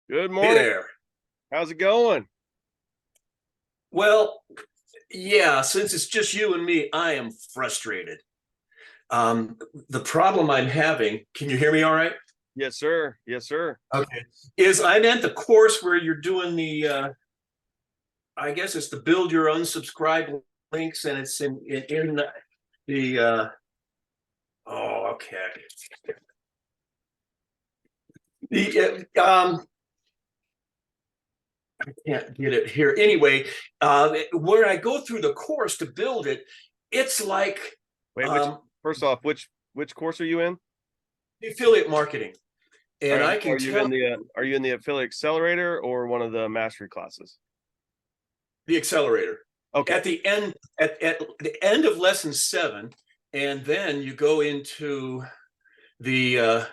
Good Hey morning. there. How's it going? Well, yeah, since it's just you and me, I am frustrated. Um, the problem I'm having, can you hear me all right? Yes, sir. Yes, sir. Okay. Is I'm at the course where you're doing I guess it's the build your unsubscribe links, and it's in oh, okay. I can't get it here. Anyway, when I go through the course to build it, it's like Wait, which um, first off, which course are you in? affiliate marketing. All And right, I are can you tell in the affiliate accelerator or one of the mastery classes? the accelerator Okay. at the end at the end of lesson 7, and then you go into the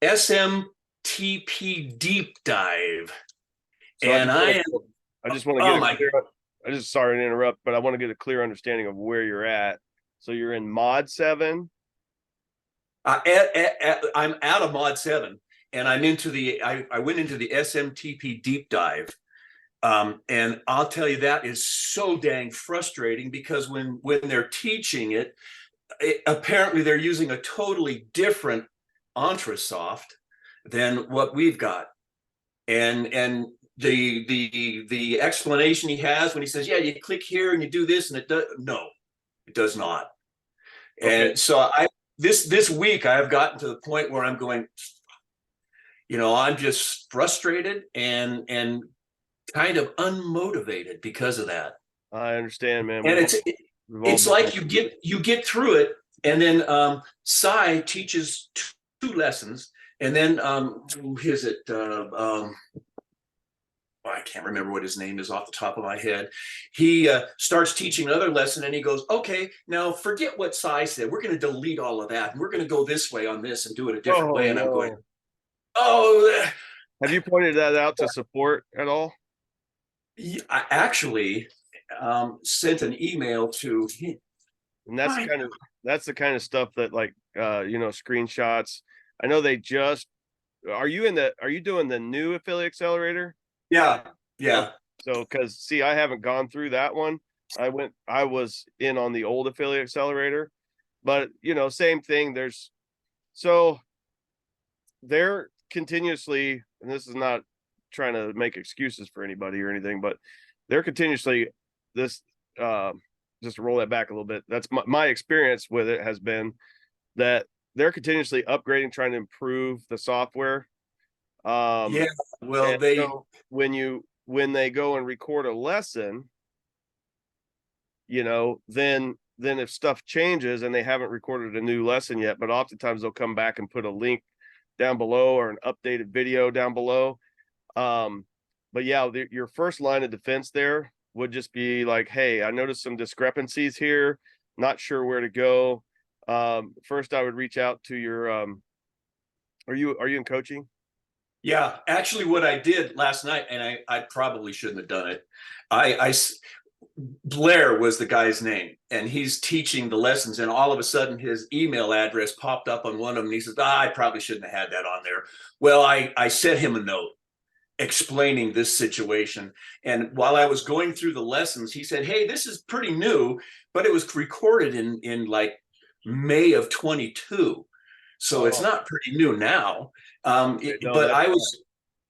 SMTP deep dive. So And I am, I just want to get oh a my, clear I just sorry to interrupt, but I want to get a clear understanding of where you're at. So you're in mod 7. I'm out of mod 7, and I'm into I went into the SMTP deep dive. And I'll tell you, that is so dang frustrating because when they're teaching apparently they're using a totally different Entresoft than what we've got. And the explanation he has when he says, "Yeah, you click here and you do this," and it does no, it does not. Okay. And so I this week I have gotten to the point where I'm going, I'm just frustrated and kind of unmotivated because of that. I understand, man. And We've all it's been there. like you get through it, and then Cy teaches two lessons, and then who is it? I can't remember what his name is off the top of my head. He starts teaching another lesson, and he goes, "Okay, now forget what Cy said. We're going to delete all of that, and we're going to go this way on this and do it a different Oh way." And I'm going, no. "Oh." Have you pointed that out to support at all? I actually sent an email to him. And My, that's the kind of stuff that screenshots. I know they just are you doing the new affiliate accelerator? yeah, Okay. yeah. So cuz see I haven't gone through that one. I was in on the old affiliate accelerator, but same thing so they're continuously, and this is not trying to make excuses for anybody or anything, but they're continuously this just to roll that back a little bit. That's my experience with it has been that they're continuously upgrading, trying to improve the software. Yeah, And well, they so when they go and record a lesson, then if stuff changes and they haven't recorded a new lesson yet, but oftentimes they'll come back and put a link down below or an updated video down below. Um, but yeah, your first line of defense there would just be like, hey, I noticed some discrepancies here, not sure where to go. First I would reach out to your are you in coaching? yeah, actually, what I did last night, and I probably shouldn't have done it. I Blair was the guy's name, and he's teaching the lessons, and all of a sudden his email address popped up on one of them, and he says, I probably shouldn't have had that on there. Well, I sent him a note explaining this situation. And while I was going through the lessons, he said, "Hey, this is pretty new, but it was recorded in like May of 22. So it's Oh, not pretty new now." no, But that's fine.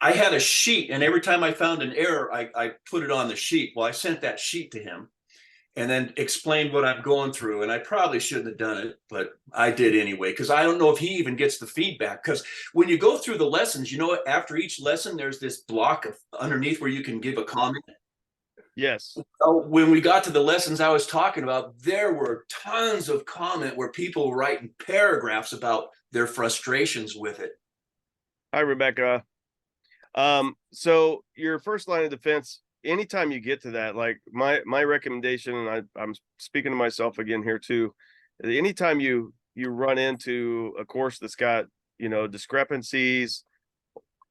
I had a sheet, and every time I found an error, I put it on the sheet. Well, I sent that sheet to him and then explained what I'm going through. And I probably shouldn't have done it, but I did anyway, because I don't know if he even gets the feedback. Because when you go through the lessons, after each lesson, there's this block underneath where you can give a comment. Yes, So when we got to the lessons I was talking about, there were tons of comment where people were writing paragraphs about their frustrations with it. hi Rebecca. So your first line of defense, anytime you get to that, like my recommendation, and I'm speaking to myself again here too. Anytime you run into a course that's got discrepancies,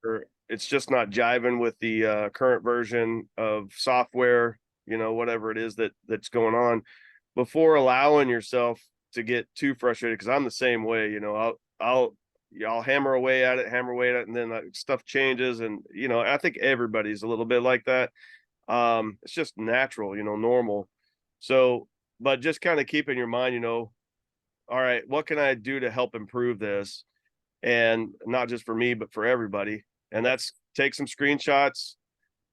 or it's just not jiving with the current version of software, whatever it is that's going on, before allowing yourself to get too frustrated, because I'm the same way. I'll hammer away at it, and then stuff changes. And, I think everybody's a little bit like that. It's just natural, normal. So, but just kind of keep in your mind, all right, what can I do to help improve this? And not just for me, but for everybody. And that's take some screenshots,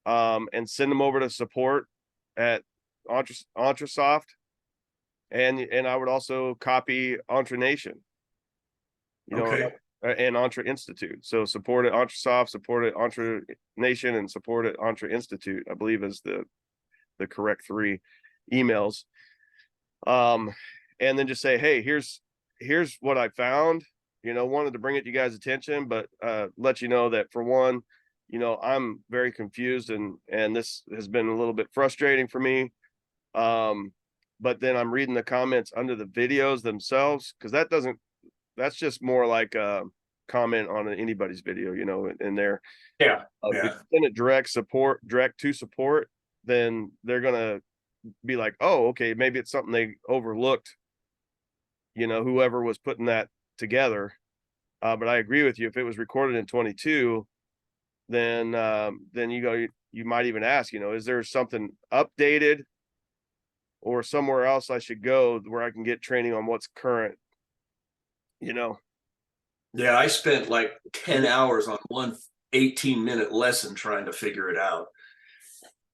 and send them over to support at Entresoft. And I would also copy Entre Nation, Okay. and Entre Institute. So support at Entresoft, support at Entre Nation, and support at Entre Institute, I believe is the correct 3 emails. And then just say, hey, here's what I found. Wanted to bring it to you guys' attention, but let you know that, for one, I'm very confused, and this has been a little bit frustrating for me. But then I'm reading the comments under the videos themselves, because that's just more like a comment on anybody's video, in there. Yeah. If you send it direct to support, then they're gonna be like, oh, okay, maybe it's something they overlooked, whoever was putting that together. But I agree with you. If it was recorded in 22, then you might even ask, is there something updated or somewhere else I should go where I can get training on what's current? Yeah, I spent like 10 hours on one 18-minute lesson trying to figure it out.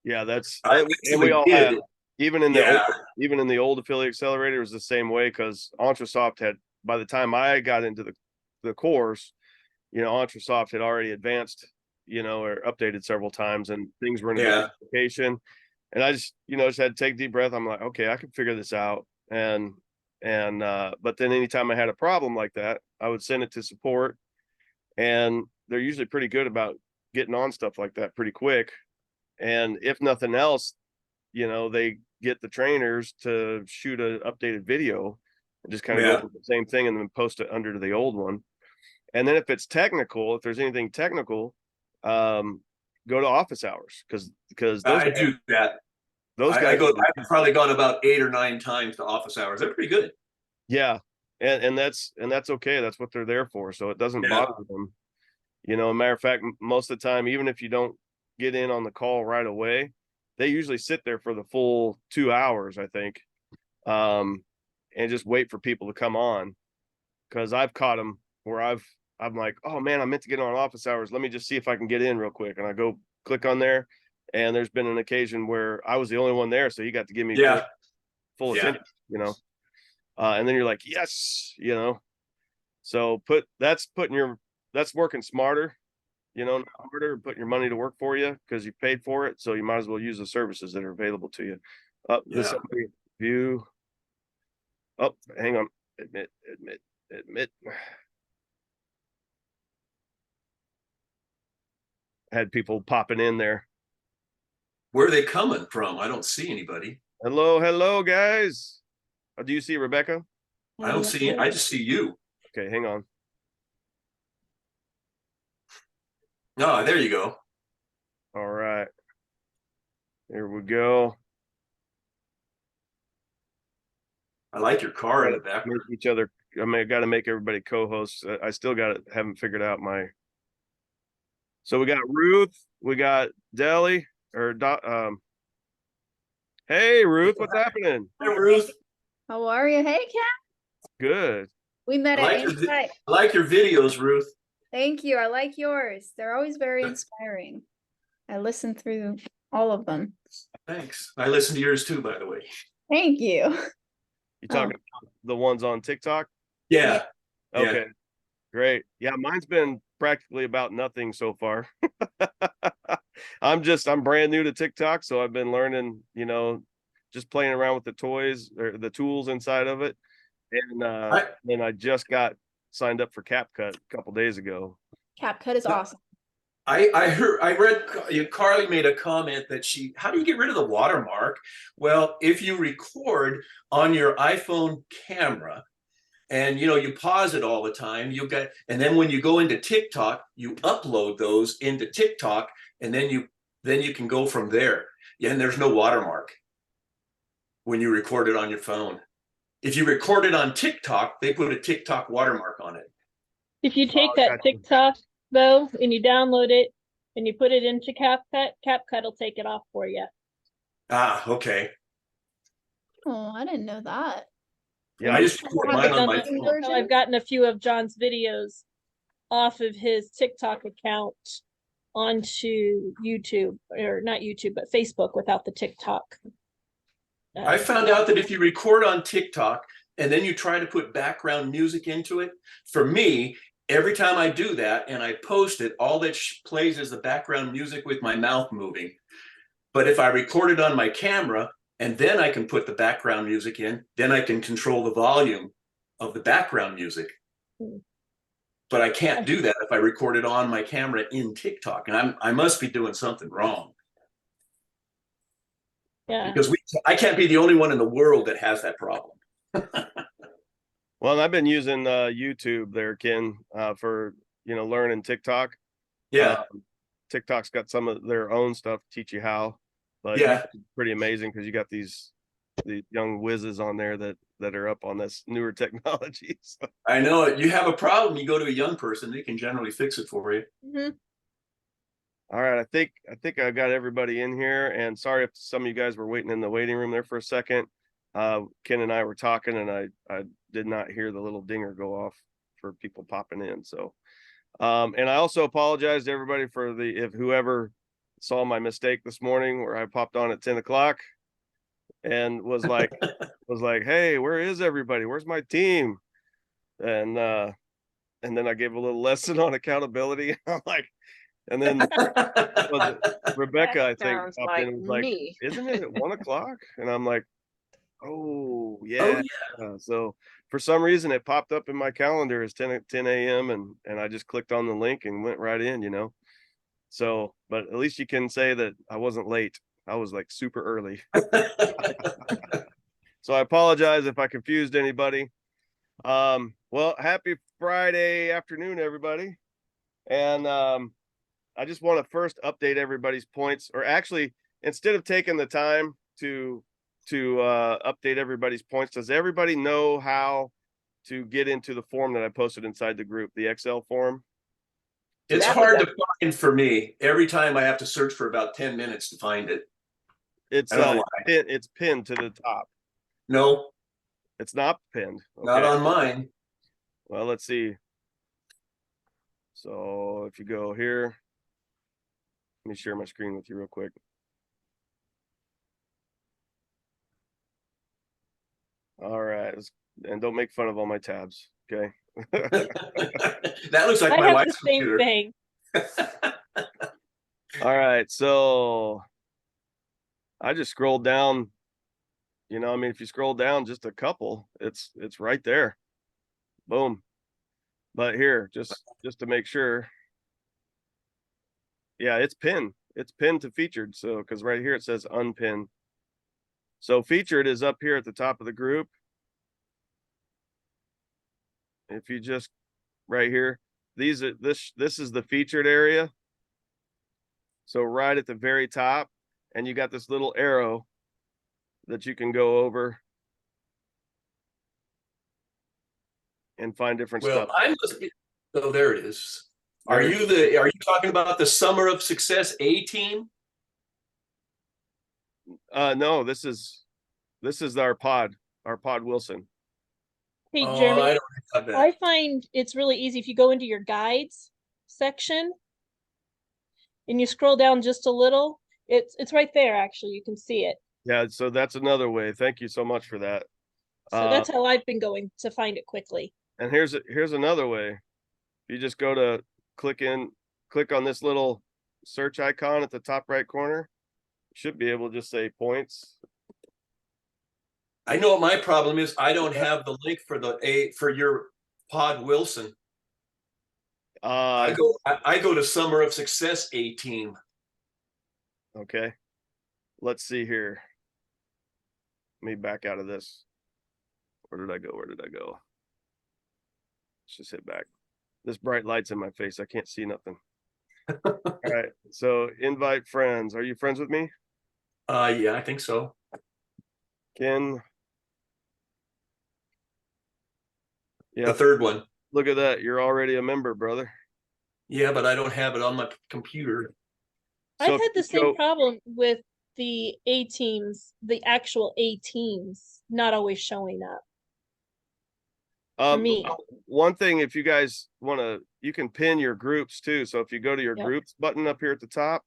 Yeah, I and actually we all did. have. Even in Yeah. the old affiliate accelerator, it was the same way, because Entresoft had, by the time I got into the course, Entresoft had already advanced, or updated several times, and things were in a Yeah. different location. And I just, just had to take a deep breath. I'm like, okay, I can figure this out. But then anytime I had a problem like that, I would send it to support, and they're usually pretty good about getting on stuff like that pretty quick. And if nothing else, they get the trainers to shoot an updated video and just kind of go Yeah. with the same thing and then post it under the old one. And then if it's technical, if there's anything technical, go to office hours, because I do that. those I guys, I've probably gone about 8 or 9 times to office hours. They're pretty good. yeah, and that's okay. That's what they're there for. So it doesn't Yeah. bother them. Matter of fact, most of the time, even if you don't get in on the call right away, they usually sit there for the full 2 hours, I think, and just wait for people to come on. Because I've caught them where I'm like, oh man, I meant to get on office hours. Let me just see if I can get in real quick, and I go click on there, and there's been an occasion where I was the only one there, so he got to give me Yeah. full Yeah. attention. And then you're like, yes, so that's working smarter, not harder, putting your money to work for you, because you paid for it. So you might as well use the services that are available to you. This Yeah. view. Oh, hang on. Admit. Had people popping in there. Where are they coming from? I don't see anybody. Hello, guys. Do you see Rebecca? I don't see it. I just see you. Okay, hang on. Oh, there you go. All right. There we go. I like your car in the background. Make each other. I mean, I got to make everybody co-hosts. I still haven't figured out my. So we got Ruth, we got Deli, hey Ruth, what's happening? Hey, Ruth. How are you? Hey, Kat. Good. We met I at like, Insight. I like your videos, Ruth. Thank you. I like yours. They're always very inspiring. I listen through all of them. Thanks. I listen to yours too, by the way. Thank you. You talking about the ones on TikTok? Yeah. Okay. Yeah. Great. Yeah, mine's been practically about nothing so far. I'm brand new to TikTok, so I've been learning, just playing around with the toys or the tools inside of it. And I just got signed up for CapCut a couple days ago. CapCut is awesome. I read Carly made a comment that how do you get rid of the watermark? Well, if you record on your iPhone camera and you pause it all the time, and then when you go into TikTok, you upload those into TikTok, and then you can go from there. Yeah, and there's no watermark when you record it on your phone. If you record it on TikTok, they put a TikTok watermark on it. If you take Oh, that gotcha. TikTok though, and you download it and you put it into CapCut will take it off for you. Ah, okay. Oh, I didn't know that. Yeah, I just record mine on my That's phone. weird. So I've gotten a few of John's videos off of his TikTok account onto YouTube, or not YouTube, but Facebook without the TikTok. I found out that if you record on TikTok and then you try to put background music into it, for me, every time I do that and I post it, all that plays is the background music with my mouth moving. But if I record it on my camera and then I can put the background music in, then I can control the volume of the background music. But I can't do that if I record it on my camera in TikTok, and I must be doing something wrong. Yeah. Because I can't be the only one in the world that has that problem. well, I've been using YouTube there, Ken, for learning TikTok. Yeah, TikTok's got some of their own stuff to teach you how, but yeah. it's pretty amazing because you got these young whizzes on there that are up on this newer technology. So. I know it. You have a problem, you go to a young person, they can generally fix it for you. Mhm. All right, I think I got everybody in here, and sorry if some of you guys were waiting in the waiting room there for a second. Ken and I were talking, and I did not hear the little dinger go off for people popping in. So, and I also apologize to everybody for if whoever saw my mistake this morning where I popped on at 10 o'clock and was like, hey, where is everybody? Where's my team? And then I gave a little lesson on accountability. I'm like, and then was it Rebecca, I think, Sounds popped in and was like, me. isn't it at 1 o'clock? And I'm like, oh Oh, yeah. yeah. So for some reason it popped up in my calendar as 10 a.m. and I just clicked on the link and went right in. So, but at least you can say that I wasn't late. I was like super early. So I apologize if I confused anybody. Well, happy Friday afternoon, everybody. And I just want to first update everybody's points, or actually, instead of taking the time to update everybody's points, does everybody know how to get into the form that I posted inside the group, the Excel form? It's That hard was to find for me. Every time I have to search for about 10 minutes to find it. It's I don't know why. it's pinned to the top. No, It's not pinned. not Okay. on mine. Well, let's see. So if you go here, let me share my screen with you real quick. All right, and don't make fun of all my tabs, okay? That looks like I my have the wife's same computer. thing. All right, so I just scrolled down. I mean, if you scroll down just a couple, it's right there. Boom. But here, just to make sure. Yeah, it's pinned. It's pinned to featured. So, because right here it says unpinned. So featured is up here at the top of the group. If you just right here, this is the featured area. So right at the very top, and you got this little arrow that you can go over and find different Well, stuff. I must be. Oh, there it is. There Are it you talking about the Summer of Success A team? No, this is our pod Wilson. Hey, Oh, Jeremy, I don't have that. I find it's really easy if you go into your guides section and you scroll down just a little. It's right there, actually. You can see it. Yeah, so that's another way. Thank you so much for that. So that's how I've been going to find it quickly. And here's another way. You just go to click on this little search icon at the top right corner. You should be able to just say points. I know what my problem is. I don't have the link for your Pod Wilson. I go to Summer of Success A team. Okay. Let's see here. Let me back out of this. Where did I go? Let's just hit back. This bright light's in my face. I can't see nothing. All right. So invite friends. Are you friends with me? Yeah, I think so. Ken. Yeah. The third one. Look at that. You're already a member, brother. Yeah, but I don't have it on my computer. So I've had the if you same go- problem with the A teams, the actual A teams, not always showing up. For me. One thing, if you guys want to, you can pin your groups too. So if you go to your Yep. groups button up here at the top,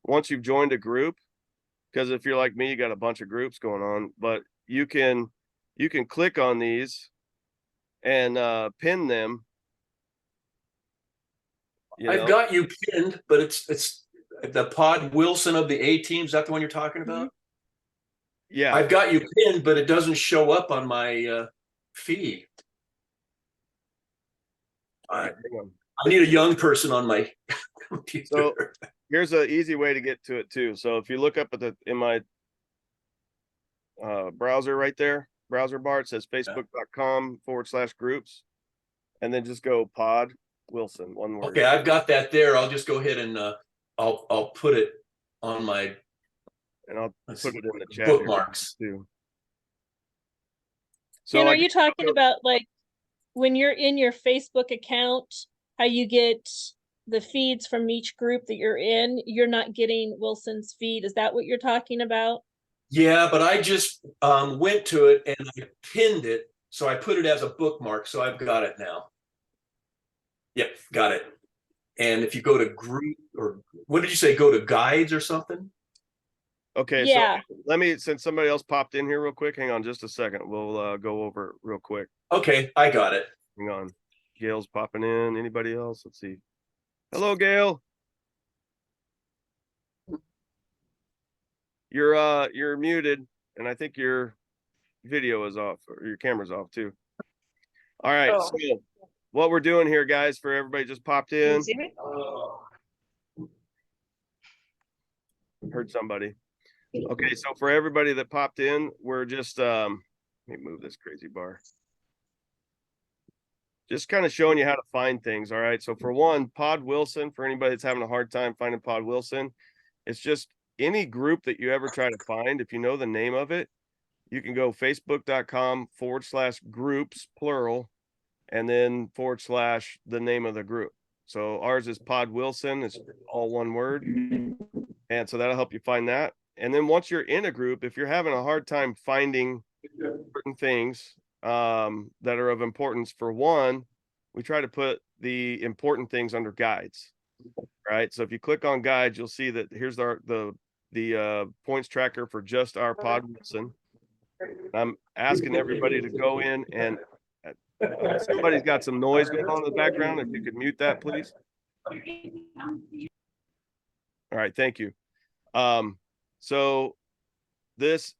once you've joined a group, because if you're like me, you got a bunch of groups going on, but you can click on these and pin them. I've got you pinned, but it's the Pod Wilson of the A team. Is that the one you're talking about? Yeah. I've got you pinned, but it doesn't show up on my feed. I need a young person on my computer. So here's an easy way to get to it too. So if you look up at in my browser right there, browser bar, it says facebook.com/groups, and then just go Pod Wilson, one word. Okay, I've got that there. I'll just go ahead and I'll put it on my, and I'll put it in the chat bookmarks too. So are you talking about like when you're in your Facebook account, how you get the feeds from each group that you're in, you're not getting Wilson's feed? Is that what you're talking about? Yeah, but I just went to it and I pinned it. So I put it as a bookmark. So I've got it now. Yep, got it. And if you go to group, or what did you say? Go to guides or something? Okay, Yeah. so let me, since somebody else popped in here real quick, hang on just a second. We'll go over it real quick. Okay, I got it. Hang on. Gail's popping in. Anybody else? Let's see. Hello, Gail. You're muted, and I think your video is off, or your camera's off too. All right, so what we're doing here, guys, for everybody just popped in. Heard somebody. Okay, so for everybody that popped in, we're just let me move this crazy bar. Just kind of showing you how to find things. All right. So for one, Pod Wilson, for anybody that's having a hard time finding Pod Wilson, it's just any group that you ever try to find. If you know the name of it, you can go facebook.com/groups, plural, and then / the name of the group. So ours is Pod Wilson. It's all one word. And so that'll help you find that. And then once you're in a group, if you're having a hard time finding certain things that are of importance, for one, we try to put the important things under guides, right? So if you click on guides, you'll see that here's the points tracker for just our Pod Wilson. I'm asking everybody to go in, and somebody's got some noise going on in the background. If you could mute that, please. All right, thank you. So this,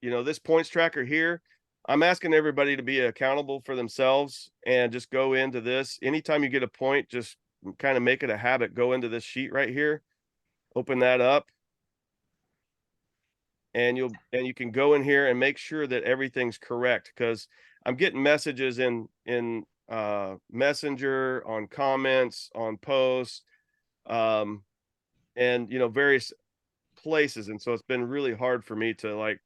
this points tracker here, I'm asking everybody to be accountable for themselves and just go into this. Anytime you get a point, just kind of make it a habit. Go into this sheet right here, open that up, and you can go in here and make sure that everything's correct, because I'm getting messages in Messenger, on comments, on posts, and various places, and so it's been really hard for me to like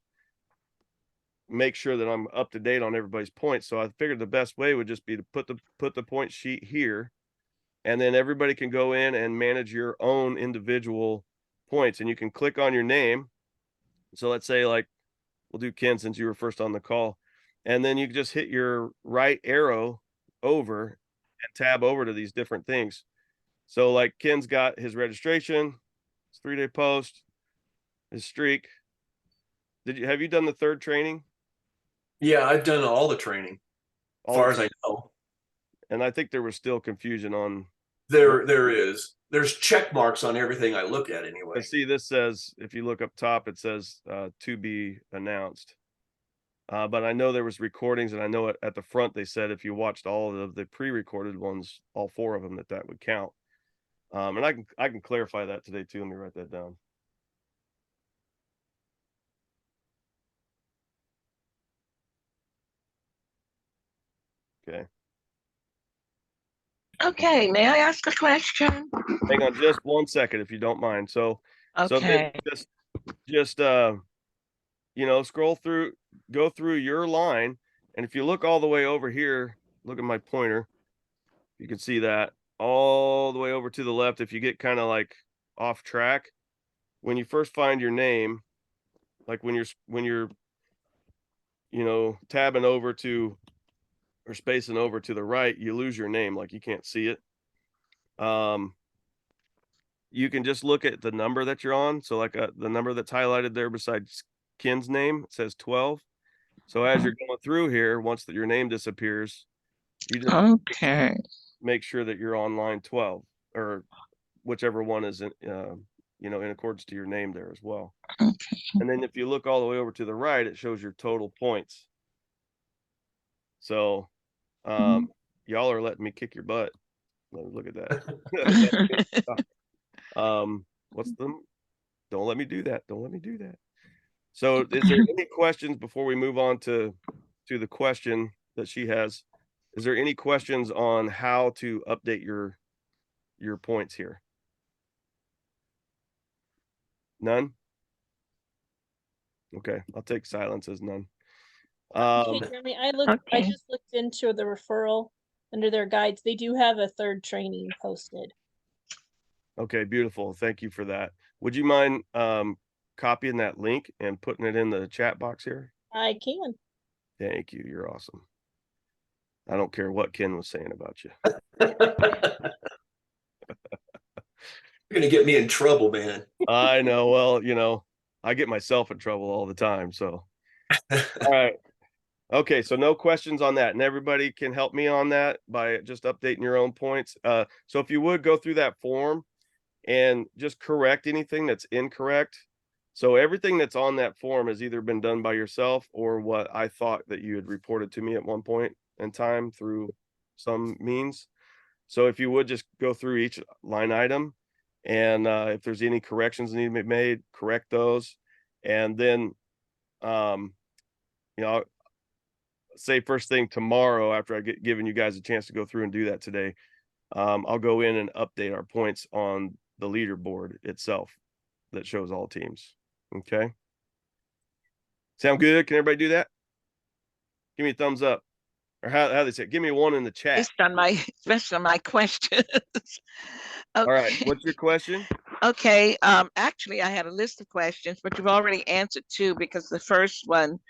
make sure that I'm up to date on everybody's points. So I figured the best way would just be to put the point sheet here, and then everybody can go in and manage your own individual points, and you can click on your name. So let's say, like, we'll do Ken since you were first on the call, and then you can just hit your right arrow over and tab over to these different things. So like Ken's got his registration, his 3-day post, his streak. Have you done the third training? Yeah, I've done all the training, as far as I know. And I think there was still confusion on. There is. There's check marks on everything I look at anyway. But see, this says, if you look up top, it says to be announced. But I know there was recordings, and I know at the front they said if you watched all of the pre-recorded ones, all 4 of them, that would count. And I can clarify that today too. Let me write that down. Okay. Okay, may I ask a question? Hang on just 1 second, if you don't mind. So Okay. so just scroll through, go through your line, and if you look all the way over here, look at my pointer. You can see that all the way over to the left. If you get kind of like off track, when you first find your name, like when you're tabbing over to or spacing over to the right, you lose your name, like you can't see it. You can just look at the number that you're on. So like the number that's highlighted there beside Ken's name, it says 12. So as you're going through here, once your name disappears, you just Okay. make sure that you're on line 12 or whichever one is in accordance to your name there as well. Okay. And then if you look all the way over to the right, it shows your total points. So y'all are letting me kick your butt. Look at that. What's them? Don't let me do that. Don't let me do that. So is there any questions before we move on to the question that she has? Is there any questions on how to update your points here? None? Okay, I'll take silence as none. Okay, Jeremy, I Okay. just looked into the referral under their guides. They do have a third training posted. Okay, beautiful. Thank you for that. Would you mind copying that link and putting it in the chat box here? I can. Thank you. You're awesome. I don't care what Ken was saying about you. You're gonna get me in trouble, man. I know. Well, I get myself in trouble all the time. So, all right. Okay. So no questions on that. And everybody can help me on that by just updating your own points. So if you would go through that form and just correct anything that's incorrect. So everything that's on that form has either been done by yourself or what I thought that you had reported to me at one point in time through some means. So if you would just go through each line item and if there's any corrections that need to be made, correct those. And then, say first thing tomorrow after I get given you guys a chance to go through and do that today, I'll go in and update our points on the leaderboard itself that shows all teams. Okay. Sound good? Can everybody do that? Give me a thumbs up. Or how they say it. Give me one in the chat. Based on my questions. All right. Okay. What's your question? Okay. Actually, I had a list of questions, but you've already answered two because the first one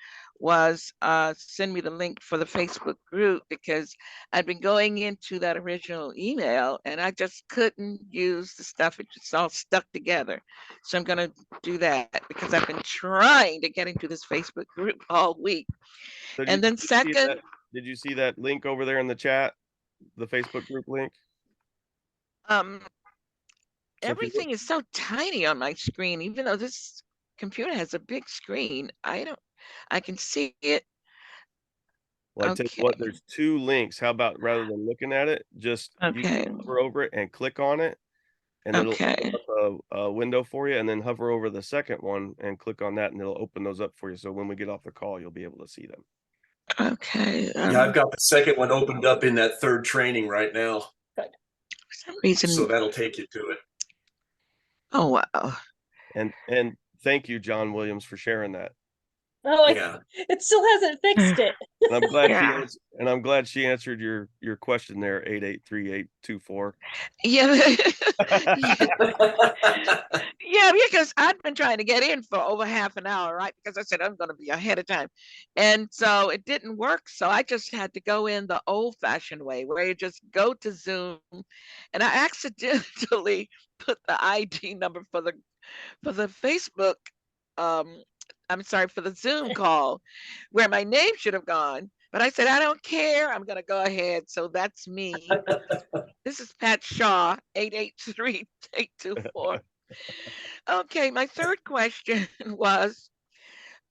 was send me the link for the Facebook group because I'd been going into that original email and I just couldn't use the stuff. It just all stuck together. So I'm going to do that because I've been trying to get into this Facebook group all week. So And then second, did you see that link over there in the chat? The Facebook group link? everything is so tiny on my screen, even though this computer has a big screen. I can see it. Well, I tell you what, there's two links. How about rather than looking at it, just you can hover over it and click on it, and it'll open up a window for you, and then hover over the second one and click on that, and it'll open those up for you. So when we get off the call, you'll be able to see them. Okay. Yeah, I've got the second one opened up in that third training right now. For some reason. So that'll take you to it. Oh wow. And thank you, John Williams, for sharing that. Oh, Yeah. it still hasn't fixed it. And I'm glad Yeah. she answered your question there, 883824. Yeah. Yeah, because I'd been trying to get in for over half an hour, right? Because I said I'm going to be ahead of time. And so it didn't work. So I just had to go in the old-fashioned way where you just go to Zoom. And I accidentally put the ID number for the Facebook I'm sorry, for the Zoom call where my name should have gone. But I said, I don't care. I'm going to go ahead. So that's me. This is Pat Shaw, 883-824. Okay, my third question was,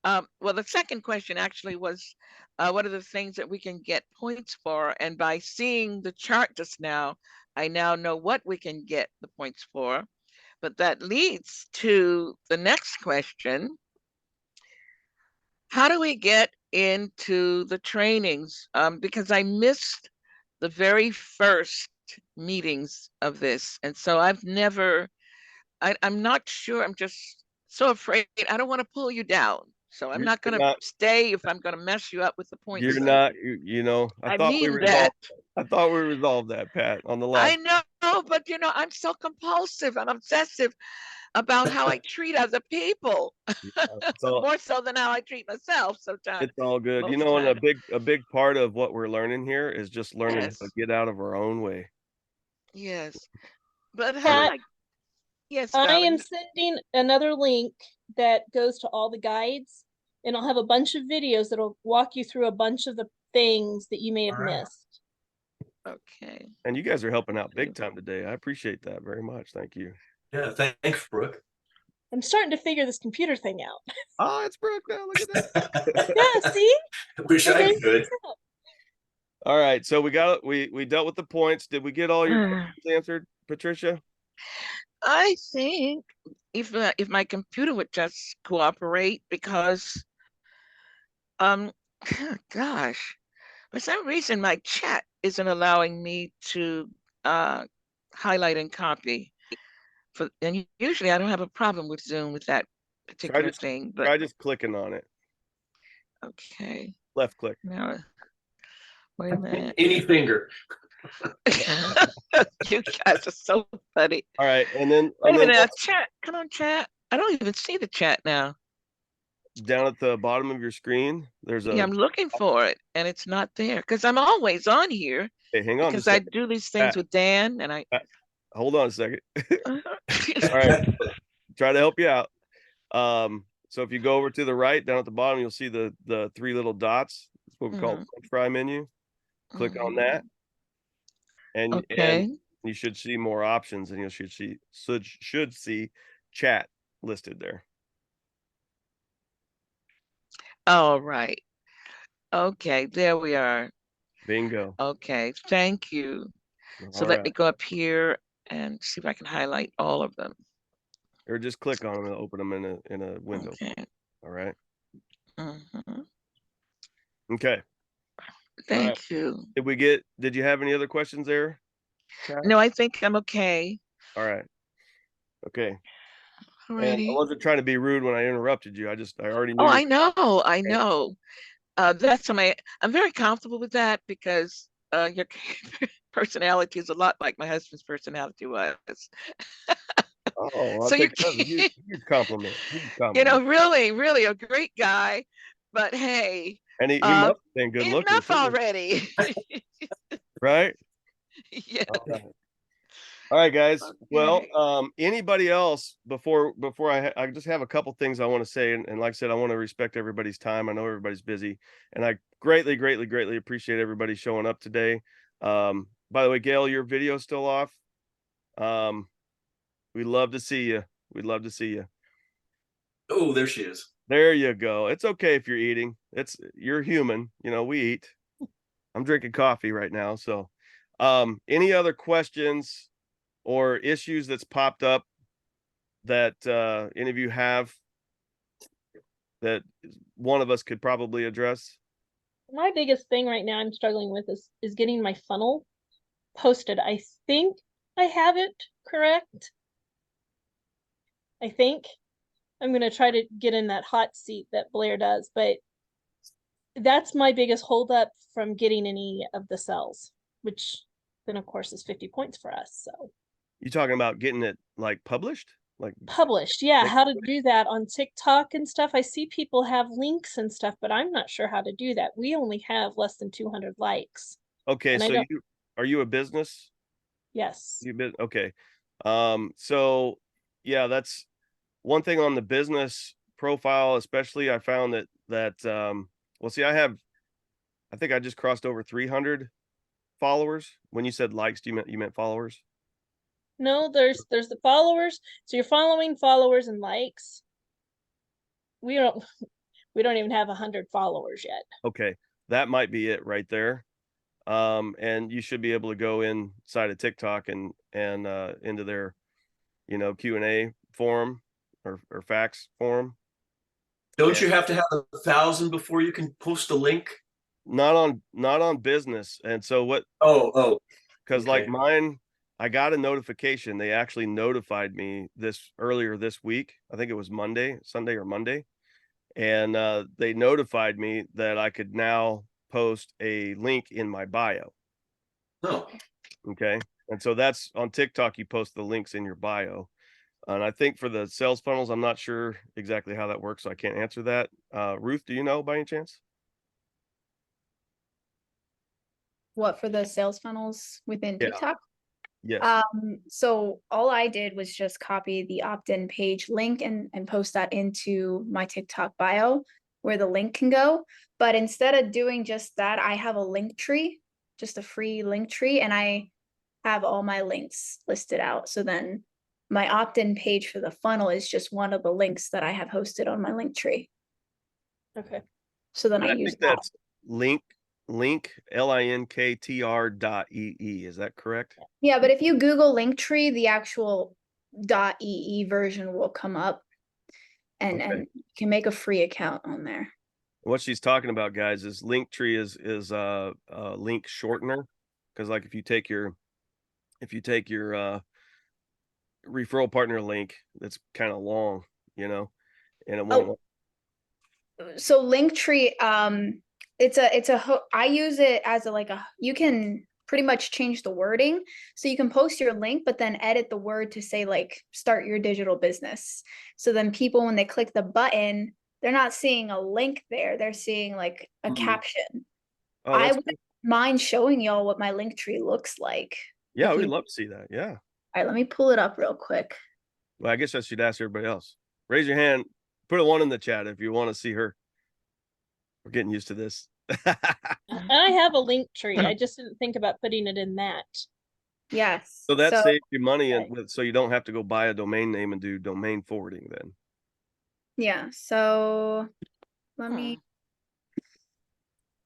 well, the second question actually was, what are the things that we can get points for? And by seeing the chart just now, I now know what we can get the points for. But that leads to the next question. How do we get into the trainings? Because I missed the very first meetings of this. And so I'm not sure. I'm just so afraid. I don't want to pull you down. So I'm You're not gonna not, stay if I'm gonna mess you up with the point you're system. not, you know, I mean that. I thought we resolved that, Pat, on the I last. know, but I'm so compulsive and obsessive about how I treat other people, It's all, more so than how I treat myself sometimes, it's all good. You most know, and times. a big part of what we're learning here is just learning how to Yes, get out of our own way. yes. But Pat, yes, I am darling. sending another link that goes to all the guides, and I'll have a bunch of videos that'll walk you through a bunch of the things that you may have All right. missed. Okay. And you guys are helping out big time today. I appreciate that very much. Thank you. Yeah, thanks, Brooke. I'm starting to figure this computer thing out. Oh, it's Brooke now. Look at that. Yeah, see? Wish I Figuring could. things out. All right. So we dealt with the points. Did we get all your questions answered, Patricia? I think if my computer would just cooperate, because gosh, for some reason my chat isn't allowing me to highlight and copy. And usually I don't have a problem with Zoom with that particular thing, but Try just clicking on it. okay. Left click. Now wait a minute. Any finger. You guys are so funny. All right. And then Wait a minute, chat. Come on, chat. I don't even see the chat now. down at the bottom of your screen, there's Yeah, I'm looking for it and it's not there because I'm always on here hey, hang on because just a I second. do these things with Dan and I Hold on a second. All right. Try to help you out. So if you go over to the right, down at the bottom, you'll see the three little dots. That's what we call the French fry menu. Click on that, and you should see more options, and you should see chat listed there. All right. Okay, there we are. Bingo. Okay, thank you. So All let me right. go up here and see if I can highlight all of them. Or just click on them and open them in a window. Okay. All right. Mhm. Okay. Thank you. Did you have any other questions there? Kat? No, I think I'm okay. All right. Okay. And I Alrighty. wasn't trying to be rude when I interrupted you. I already knew. Oh, I know. That's I'm very comfortable with that because your personality is a lot like my husband's personality was. Oh, I'll So take that as a huge compliment. Huge compliment. really, really a great guy. But hey, And he must have been good looking enough too, already. right? Yeah. All right, guys. Okay. Well, anybody else before I just have a couple things I want to say, and like I said, I want to respect everybody's time. I know everybody's busy, and I greatly appreciate everybody showing up today. By the way, Gail, your video's still off. We'd love to see you. We'd love to see you. Oh, there she is. There you go. It's okay if you're eating. You're human. You know, we eat. I'm drinking coffee right now. So, any other questions or issues that's popped up that any of you have that one of us could probably address? My biggest thing right now I'm struggling with is getting my funnel posted. I think I have it correct. I think I'm going to try to get in that hot seat that Blair does, but that's my biggest holdup from getting any of the cells, which then of course is 50 points for us. So You talking about getting it like published? Like published, yeah, how to do that on TikTok and stuff. I see people have links and stuff, but I'm not sure how to do that. We only have less than 200 likes. okay, so are you a business? Yes. Okay. So yeah, that's one thing on the business profile, especially. I found that well, see, I think I just crossed over 300 followers. When you said likes, you meant followers? No, there's the followers. So you're following followers and likes. We don't even have 100 followers yet. Okay, that might be it right there. And you should be able to go inside of TikTok and into their, Q&A forum or fax forum. Don't you have to have 1,000 before you can post a link? Not on business. And so what? Oh, because okay. like mine, I got a notification. They actually notified me earlier this week. I think it was Sunday or Monday. and they notified me that I could now post a link in my bio. Oh, Okay. And so that's on TikTok, you post the links in your bio. And I think for the sales funnels, I'm not sure exactly how that works, so I can't answer that. Ruth, do you know by any chance? What, for the sales funnels within Yeah. TikTok? Yes. So all I did was just copy the opt-in page link and post that into my TikTok bio where the link can go. But instead of doing just that, I have a link tree, just a free link tree, and I have all my links listed out. So then my opt-in page for the funnel is just one of the links that I have hosted on my link tree. Okay. So then And I I use think that. that's link linktr.ee. Is that correct? Yeah, but if you Google Linktree, the actual .ee version will come up, and Okay. you can make a free account on there. What she's talking about, guys, is Linktree is a link shortener, because like if you take your referral partner link that's kind of long, and it won't. So Linktree, I use it as you can pretty much change the wording. So you can post your link, but then edit the word to say like start your digital business. So then people, when they click the button, they're not seeing a link there. They're seeing like a caption. Oh, I that's wouldn't mind showing y'all what my Linktree looks like. yeah, if we'd you- love to see that. Yeah. All right, let me pull it up real quick. Well, I guess I should ask everybody else. Raise your hand. Put a one in the chat if you want to see her. We're getting used to this. I have a link tree. I just didn't think about putting it in that. Yes. So that So saves you money, okay. and so you don't have to go buy a domain name and do domain forwarding then. yeah, so let me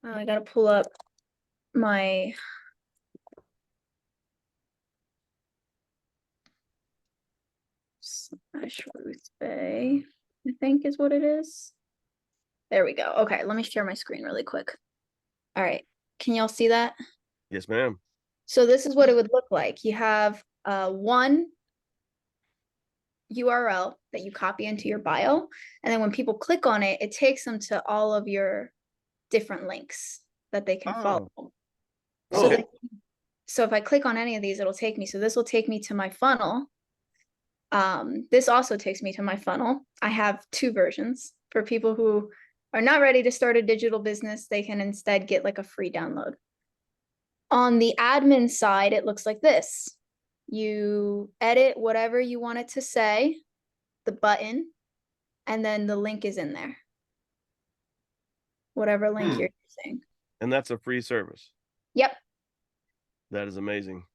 I gotta pull up my Ruth Bay, I think is what it is. There we go. Okay, let me share my screen really quick. All right, can y'all see that? Yes, ma'am. So this is what it would look like. You have one URL that you copy into your bio, and then when people click on it, it takes them to all of your different links that they can follow. So, Okay. so if I click on any of these, it'll take me. So this will take me to my funnel. This also takes me to my funnel. I have two versions for people who are not ready to start a digital business. They can instead get like a free download. On the admin side, it looks like this. You edit whatever you want it to say, the button, and then the link is in there. Whatever link you're using. And that's a free service. Yep. That is amazing.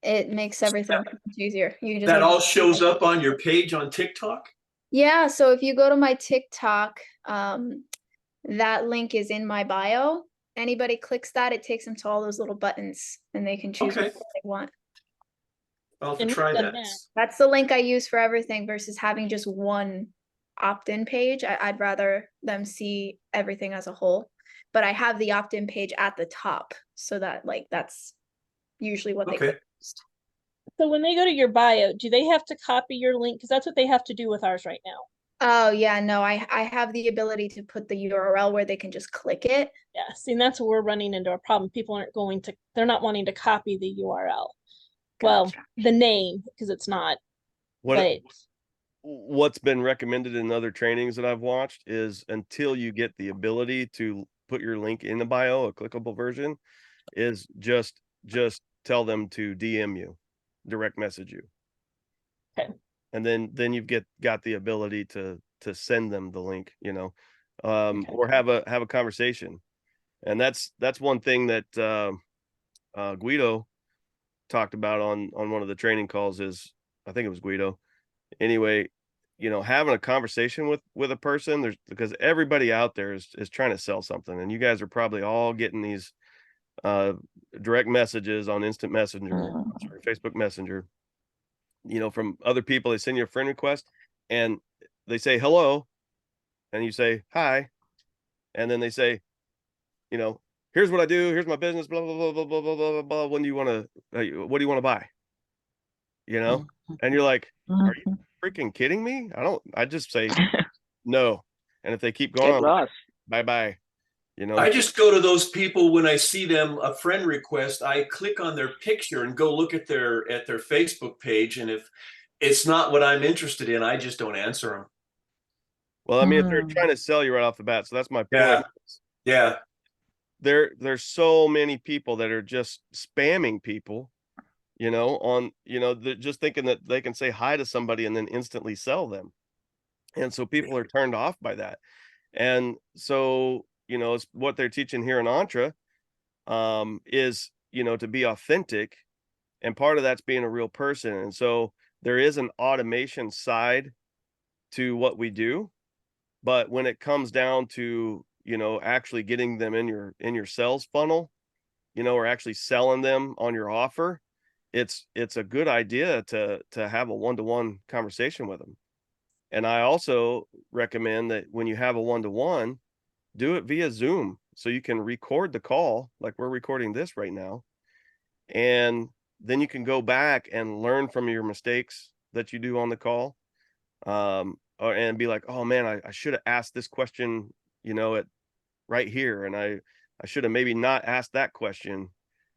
It makes everything much easier. You can just that all shows up on your page on TikTok? Yeah, so if you go to my TikTok, that link is in my bio. Anybody clicks that, it takes them to all those little buttons and they can choose what they want. I'll have to And we've try done that. That's the link I use for everything versus having just one opt-in page. I'd rather them see everything as a whole. But I have the opt-in page at the top so that like that's usually what they click first. So when they go to your bio, do they have to copy your link? Because that's what they have to do with ours right now. Oh yeah, no, I have the ability to put the URL where they can just click it. Yeah, see, and that's where we're running into a problem. People aren't they're not wanting to copy the URL. Well, Gotcha. the name, because it's not. What's been recommended in other trainings that I've watched is until you get the ability to put your link in the bio, a clickable version, is just tell them to DM you, direct message you. Okay. And then you've got the ability to send them the link, or have a conversation. And that's one thing that Guido talked about on one of the training calls. Is I think it was Guido. Anyway, having a conversation with a person, because everybody out there is trying to sell something, and you guys are probably all getting these direct messages on instant messenger, or Facebook Messenger, from other people. They send you a friend request and they say hello, and you say hi, and then they say, here's what I do, here's my business, blah blah blah blah blah blah blah blah. What do you want to buy? And you're like, are you freaking kidding me? I just say no. And if they keep going It on, was. bye-bye, you know. I just go to those people when I see them a friend request. I click on their picture and go look at their Facebook page, and if it's not what I'm interested in, I just don't answer them. Well, I mean, if they're trying to sell you right off the bat, so that's my point. Yeah. There's so many people that are just spamming people, you know, on, you know, they're just thinking that they can say hi to somebody and then instantly sell them. And so people are turned off by that. And so, you know, it's what they're teaching here in Entre, is, you know, to be authentic. And part of that's being a real person. And so there is an automation side to what we do. But when it comes down to, you know, actually getting them in your sales funnel, you know, or actually selling them on your offer, it's a good idea to have a one-to-one conversation with them. And I also recommend that when you have a one-to-one, do it via Zoom so you can record the call like we're recording this right now. And then you can go back and learn from your mistakes that you do on the call. And be like, oh man, I should have asked this question, you know, at right here. And I should have maybe not asked that question.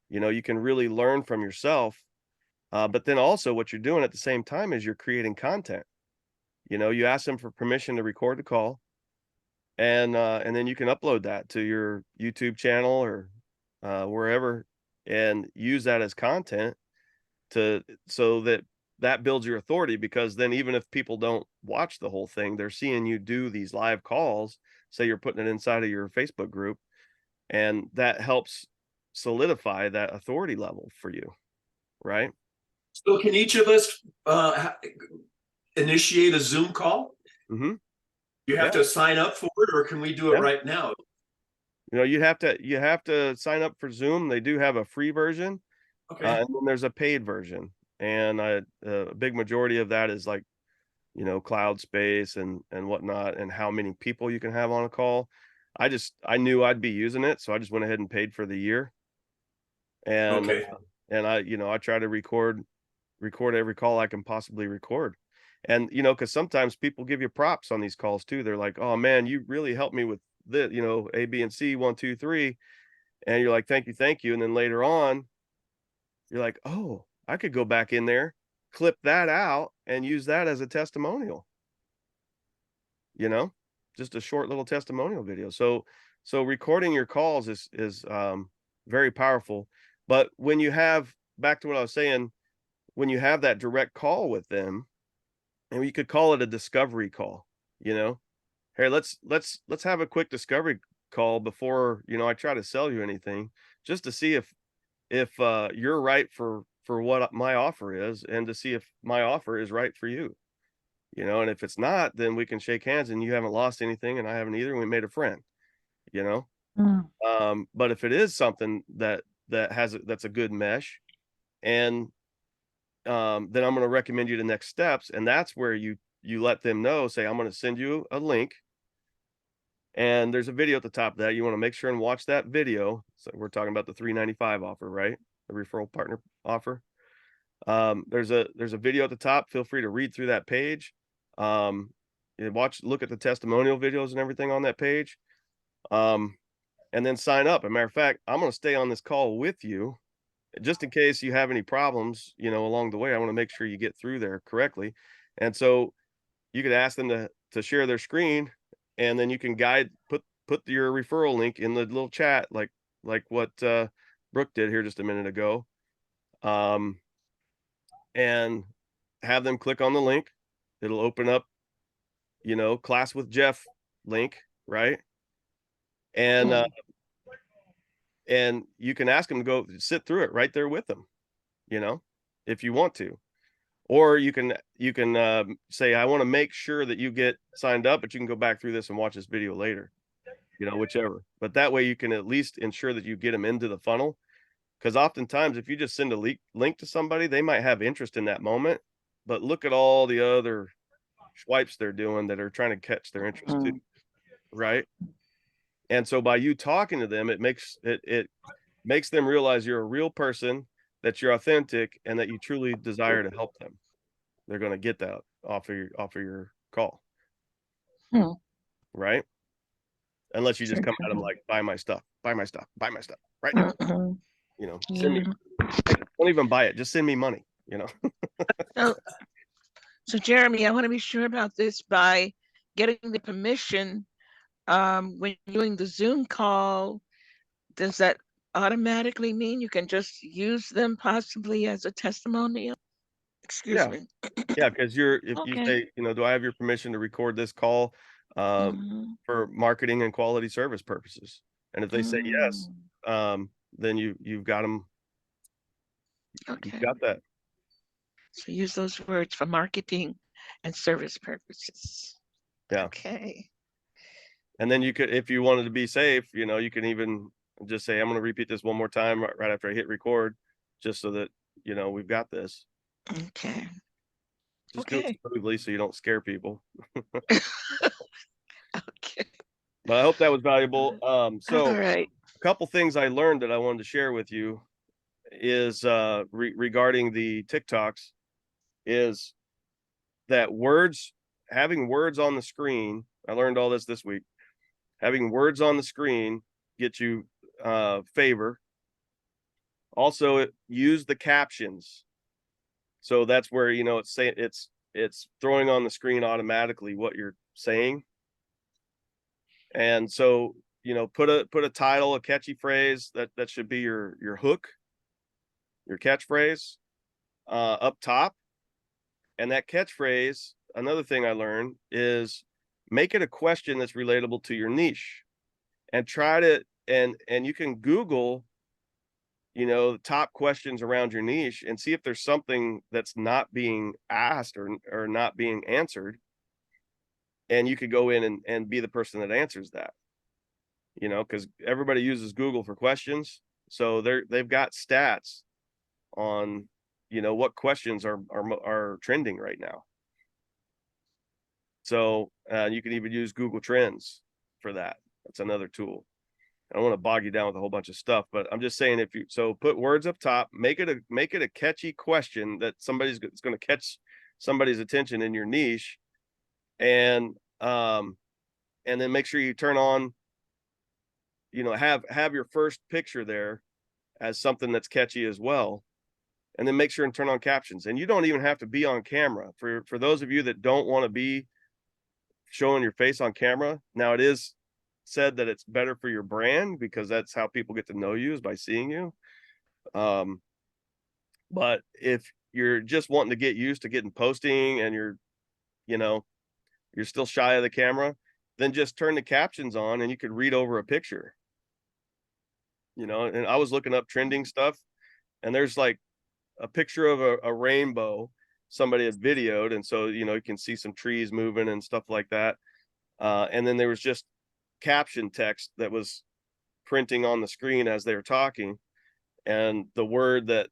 You know, you can really learn from yourself. But then also what you're doing at the same time is you're creating content. You know, you ask them for permission to record the call, and then you can upload that to your YouTube channel or wherever, and use that as content so that builds your authority, because then even if people don't watch the whole thing, they're seeing you do these live calls. Say you're putting it inside of your Facebook group, and that helps solidify that authority level for you, right? So can each of us initiate a Zoom call? Mm-hmm. You have Yeah. to sign up for it, or can we do it Yeah. right now? You know, you have to sign up for Zoom. They do have a free version, Okay. and then there's a paid version, and a big majority of that is like, you know, cloud space and whatnot, and how many people you can have on a call. I knew I'd be using it, so I just went ahead and paid for the year. And Okay. and I, you know, I try to record every call I can possibly record. And, you know, because sometimes people give you props on these calls too. They're like, oh man, you really helped me with this, you know, A, B, and C, 1, 2, 3. And you're like, thank you, thank you. And then later on, you're like, oh, I could go back in there, clip that out, and use that as a testimonial. You know, just a short little testimonial video. So recording your calls is very powerful. But when you have, back to what I was saying, when you have that direct call with them, and you could call it a discovery call, you know, hey, let's have a quick discovery call before, you know, I try to sell you anything, just to see if you're right for what my offer is, and to see if my offer is right for you. You know, and if it's not, then we can shake hands and you haven't lost anything and I haven't either, and we made a friend, you know. But if it is something that's a good mesh, and then I'm going to recommend you the next steps, and that's where you let them know, say, I'm going to send you a link, and there's a video at the top of that. You want to make sure and watch that video. So we're talking about the $395 offer, right? The referral partner offer. There's a video at the top. Feel free to read through that page. Look at the testimonial videos and everything on that page. And then sign up. As a matter of fact, I'm going to stay on this call with you just in case you have any problems, you know, along the way. I want to make sure you get through there correctly. And so you could ask them to share their screen, and then you can put your referral link in the little chat, like what Brooke did here just a minute ago. And have them click on the link. It'll open up, you know, Class with Jeff link, right? And you can ask them to go sit through it right there with them, you know, if you want to. Or you can say, I want to make sure that you get signed up, but you can go back through this and watch this video later, you know, whichever. But that way you can at least ensure that you get them into the funnel. Because oftentimes, if you just send a link to somebody, they might have interest in that moment, but look at all the other swipes they're doing that are trying to catch their interest too, right? And so by you talking to them, it makes them realize you're a real person, that you're authentic, and that you truly desire to help them. They're going to get that off of your call. right? Unless you just come at them like, buy my stuff, buy my stuff, buy my stuff right now. Mhm. You know, send me, Yeah. don't even buy it, just send me money, you know. So, so Jeremy, I want to be sure about this by getting the permission. When you're doing the Zoom call, does that automatically mean you can just use them possibly as a testimonial? Excuse Yeah. me. Yeah, because if you Okay. say, you know, do I have your permission to record this call Mhm. for marketing and quality service purposes? And if they say yes, then you've got them, you've Okay. got that. So use those words for marketing and service purposes. Yeah. Okay. And then you could, if you wanted to be safe, you know, you can even just say, I'm going to repeat this one more time right after I hit record, just so that, you know, we've got this. Okay. Just do it Okay. smoothly so you don't scare people. Okay. But I hope that was valuable. All So right. a couple things I learned that I wanted to share with you is regarding the TikToks is that having words on the screen. I learned all this week. Having words on the screen get you favor. Also, use the captions. So that's where, you know, it's throwing on the screen automatically what you're saying. And so, you know, put a title, a catchy phrase that should be your hook, your catchphrase up top. And that catchphrase, another thing I learned is make it a question that's relatable to your niche, and try to and you can Google, you know, the top questions around your niche and see if there's something that's not being asked or not being answered. And you could go in and be the person that answers that, you know, because everybody uses Google for questions. So they've got stats on, you know, what questions are trending right now. So you can even use Google Trends for that. That's another tool. I don't want to bog you down with a whole bunch of stuff, but I'm just saying, put words up top, make it a catchy question that somebody's going to catch somebody's attention in your niche, and then make sure you turn on, you know, have your first picture there as something that's catchy as well, and then make sure and turn on captions. And you don't even have to be on camera for those of you that don't want to be showing your face on camera. Now, it is said that it's better for your brand because that's how people get to know you, is by seeing you. But if you're just wanting to get used to getting posting and you know, you're still shy of the camera, then just turn the captions on and you could read over a picture. You know, and I was looking up trending stuff, and there's like a picture of a rainbow somebody had videoed, and so, you know, you can see some trees moving and stuff like that. And then there was just caption text that was printing on the screen as they were talking, and the word that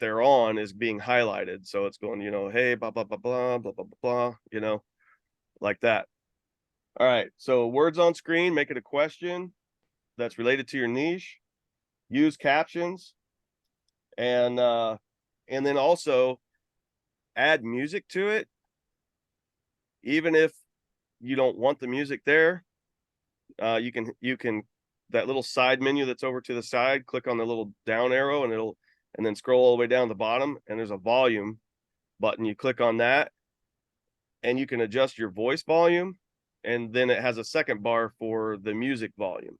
they're on is being highlighted, so it's going, you know, hey, blah blah blah blah blah blah blah, you know, like that. All right, so words on screen, make it a question that's related to your niche, use captions, and then also add music to it, even if you don't want the music there. You can that little side menu that's over to the side, click on the little down arrow, and then scroll all the way down to the bottom, and there's a volume button. You click on that and you can adjust your voice volume, and then it has a second bar for the music volume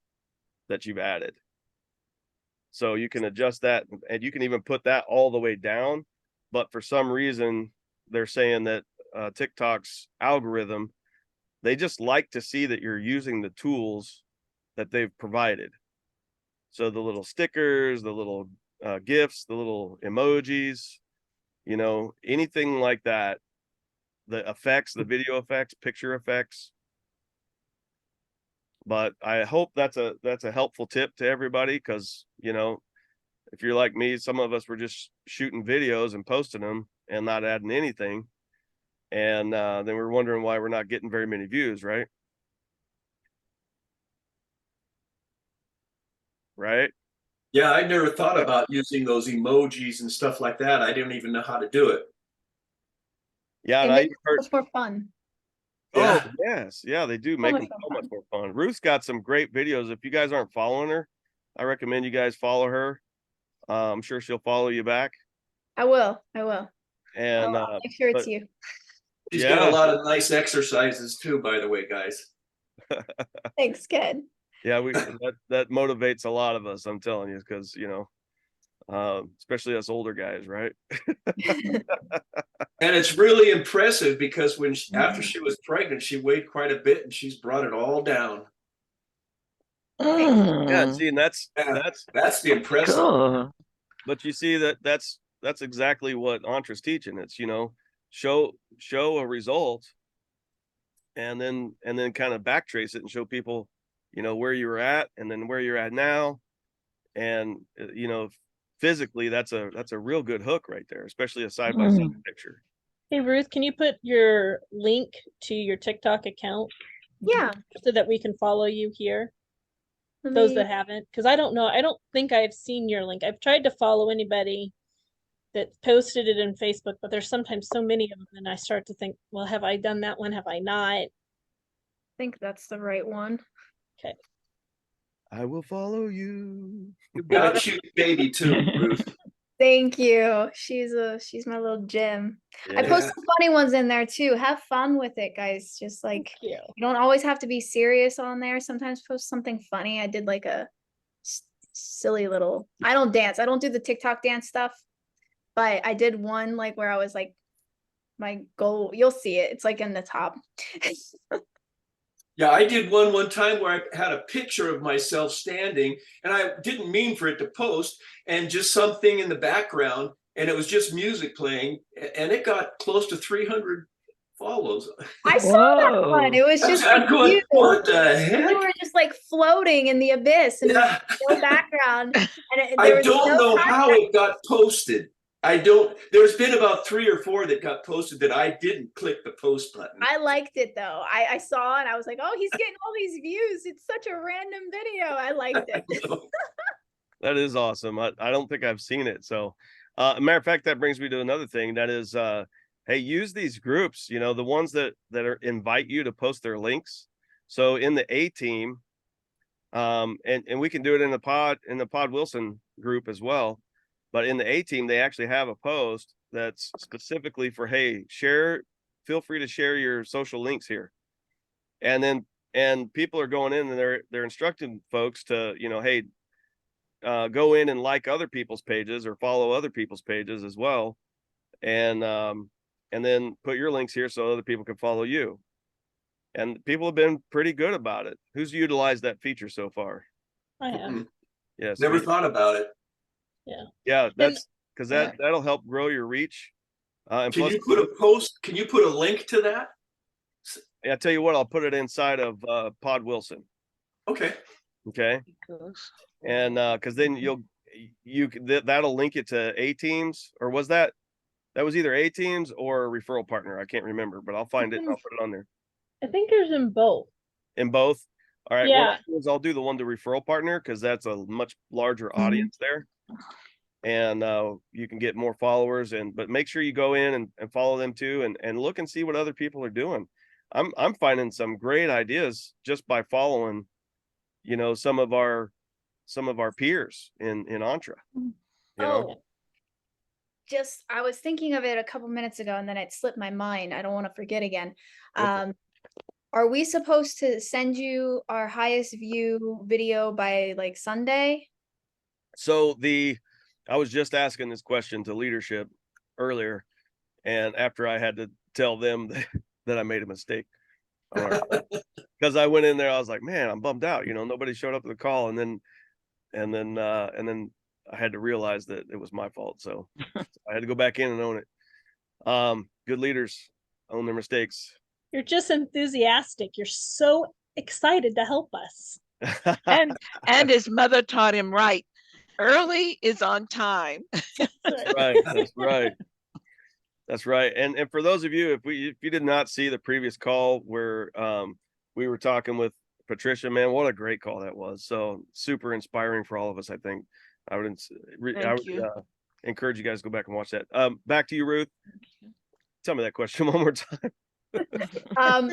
that you've added. So you can adjust that, and you can even put that all the way down. But for some reason, they're saying that TikTok's algorithm, they just like to see that you're using the tools that they've provided. So the little stickers, the little GIFs, the little emojis, you know, anything like that, the effects, the video effects, picture effects. But I hope that's a helpful tip to everybody, because, you know, if you're like me, some of us were just shooting videos and posting them and not adding anything. And then we're wondering why we're not getting very many views, right? Right? Yeah, I never thought about using those emojis and stuff like that. I didn't even know how to do it. Yeah, It and I makes it heard, much more fun. Oh, Yeah. yes. Yeah, they do make much them more so much fun. more fun. Ruth's got some great videos. If you guys aren't following her, I recommend you guys follow her. I'm sure she'll follow you back. I will. I will. And I'll make sure it's but you. She's got a yeah, lot of nice exercises too, by the way, guys. Thanks, kid. yeah, that motivates a lot of us, I'm telling you, because especially us older guys, right? And it's really impressive because after she was pregnant, she weighed quite a bit and she's brought it all down. Yeah, and Mm, see, and that's Yeah, that's the impressive. cool. but you see that's exactly what Entre's teaching. It's show a result and then kind of backtrace it and show people where you were at and then where you're at now. And physically that's a real good hook right there, especially a side-by-side Mm. picture. Hey Ruth, can you put your link to your TikTok account Yeah. so that we can follow you here? Let Those me- that haven't, because I don't know. I don't think I've seen your link. I've tried to follow anybody that posted it in Facebook, but there's sometimes so many of them, and I start to think, well, have I done that one? Have I not? think that's the right one. Okay. I will follow you. You've got a cute baby too, Ruth. Thank you. She's my little gem. I Yeah. post some funny ones in there too. Have fun with it, guys. Just like Thank you. you don't always have to be serious on there. Sometimes post something funny. I did like a silly little. I don't dance. I don't do the TikTok dance stuff, but I did one like where I was like my goal. You'll see it. It's like in the top. Yeah, I did one time where I had a picture of myself standing and I didn't mean for it to post and just something in the background and it was just music playing and it got close to 300 follows. I saw that one. It was just I'm like going, you. what the You heck? were just like floating in the abyss and Yeah. no background. And I there was don't no know how context. it got posted. There's been about 3 or 4 that got posted that I didn't click the post button. I liked it though. I saw it. I was like, oh, he's getting all these views. It's such a random video. I liked it. That is awesome. I don't think I've seen it. So, matter of fact, that brings me to another thing. That is, hey, use these groups. The ones that invite you to post their links. So in the A team, and we can do it in the Pod Wilson group as well. But in the A team, they actually have a post that's specifically for, hey, feel free to share your social links here. And people are going in and they're instructing folks to, hey, go in and like other people's pages or follow other people's pages as well. And then put your links here so other people can follow you. And people have been pretty good about it. Who's utilized that feature so far? I have. Yes. Never thought about it. Yeah, that's because that'll help grow your reach. And Can plus, you put a post? Can you put a link to that? I tell you what, I'll put it inside of Pod Wilson. Okay. Okay. And because then that'll link it to A teams, or was that was either A teams or a referral partner? I can't remember, but I'll find it and I'll put it on there. I think there's in both. In both. All right. Yeah. I'll do the one to referral partner because that's a much larger audience there. And you can get more followers but make sure you go in and follow them too and look and see what other people are doing. I'm finding some great ideas just by following, some of our peers in Entre. I was thinking of it a couple minutes ago and then it slipped my mind. I don't want to forget again. Okay. Are we supposed to send you our highest view video by like Sunday? So I was just asking this question to leadership earlier, and after I had to tell them that I made a mistake, because I went in there, I was like, man, I'm bummed out. Nobody showed up to the call, and then I had to realize that it was my fault. So I had to go back in and own it. Good leaders own their mistakes. You're just enthusiastic. You're so excited to help us. And his mother taught him right. Early is on time. That's right. That's right. That's right. And for those of you, if you did not see the previous call where we were talking with Patricia, man, what a great call that was. So super inspiring for all of us. I think I would encourage you guys to go back and watch that. Back to you, Ruth. Tell me that question one more time.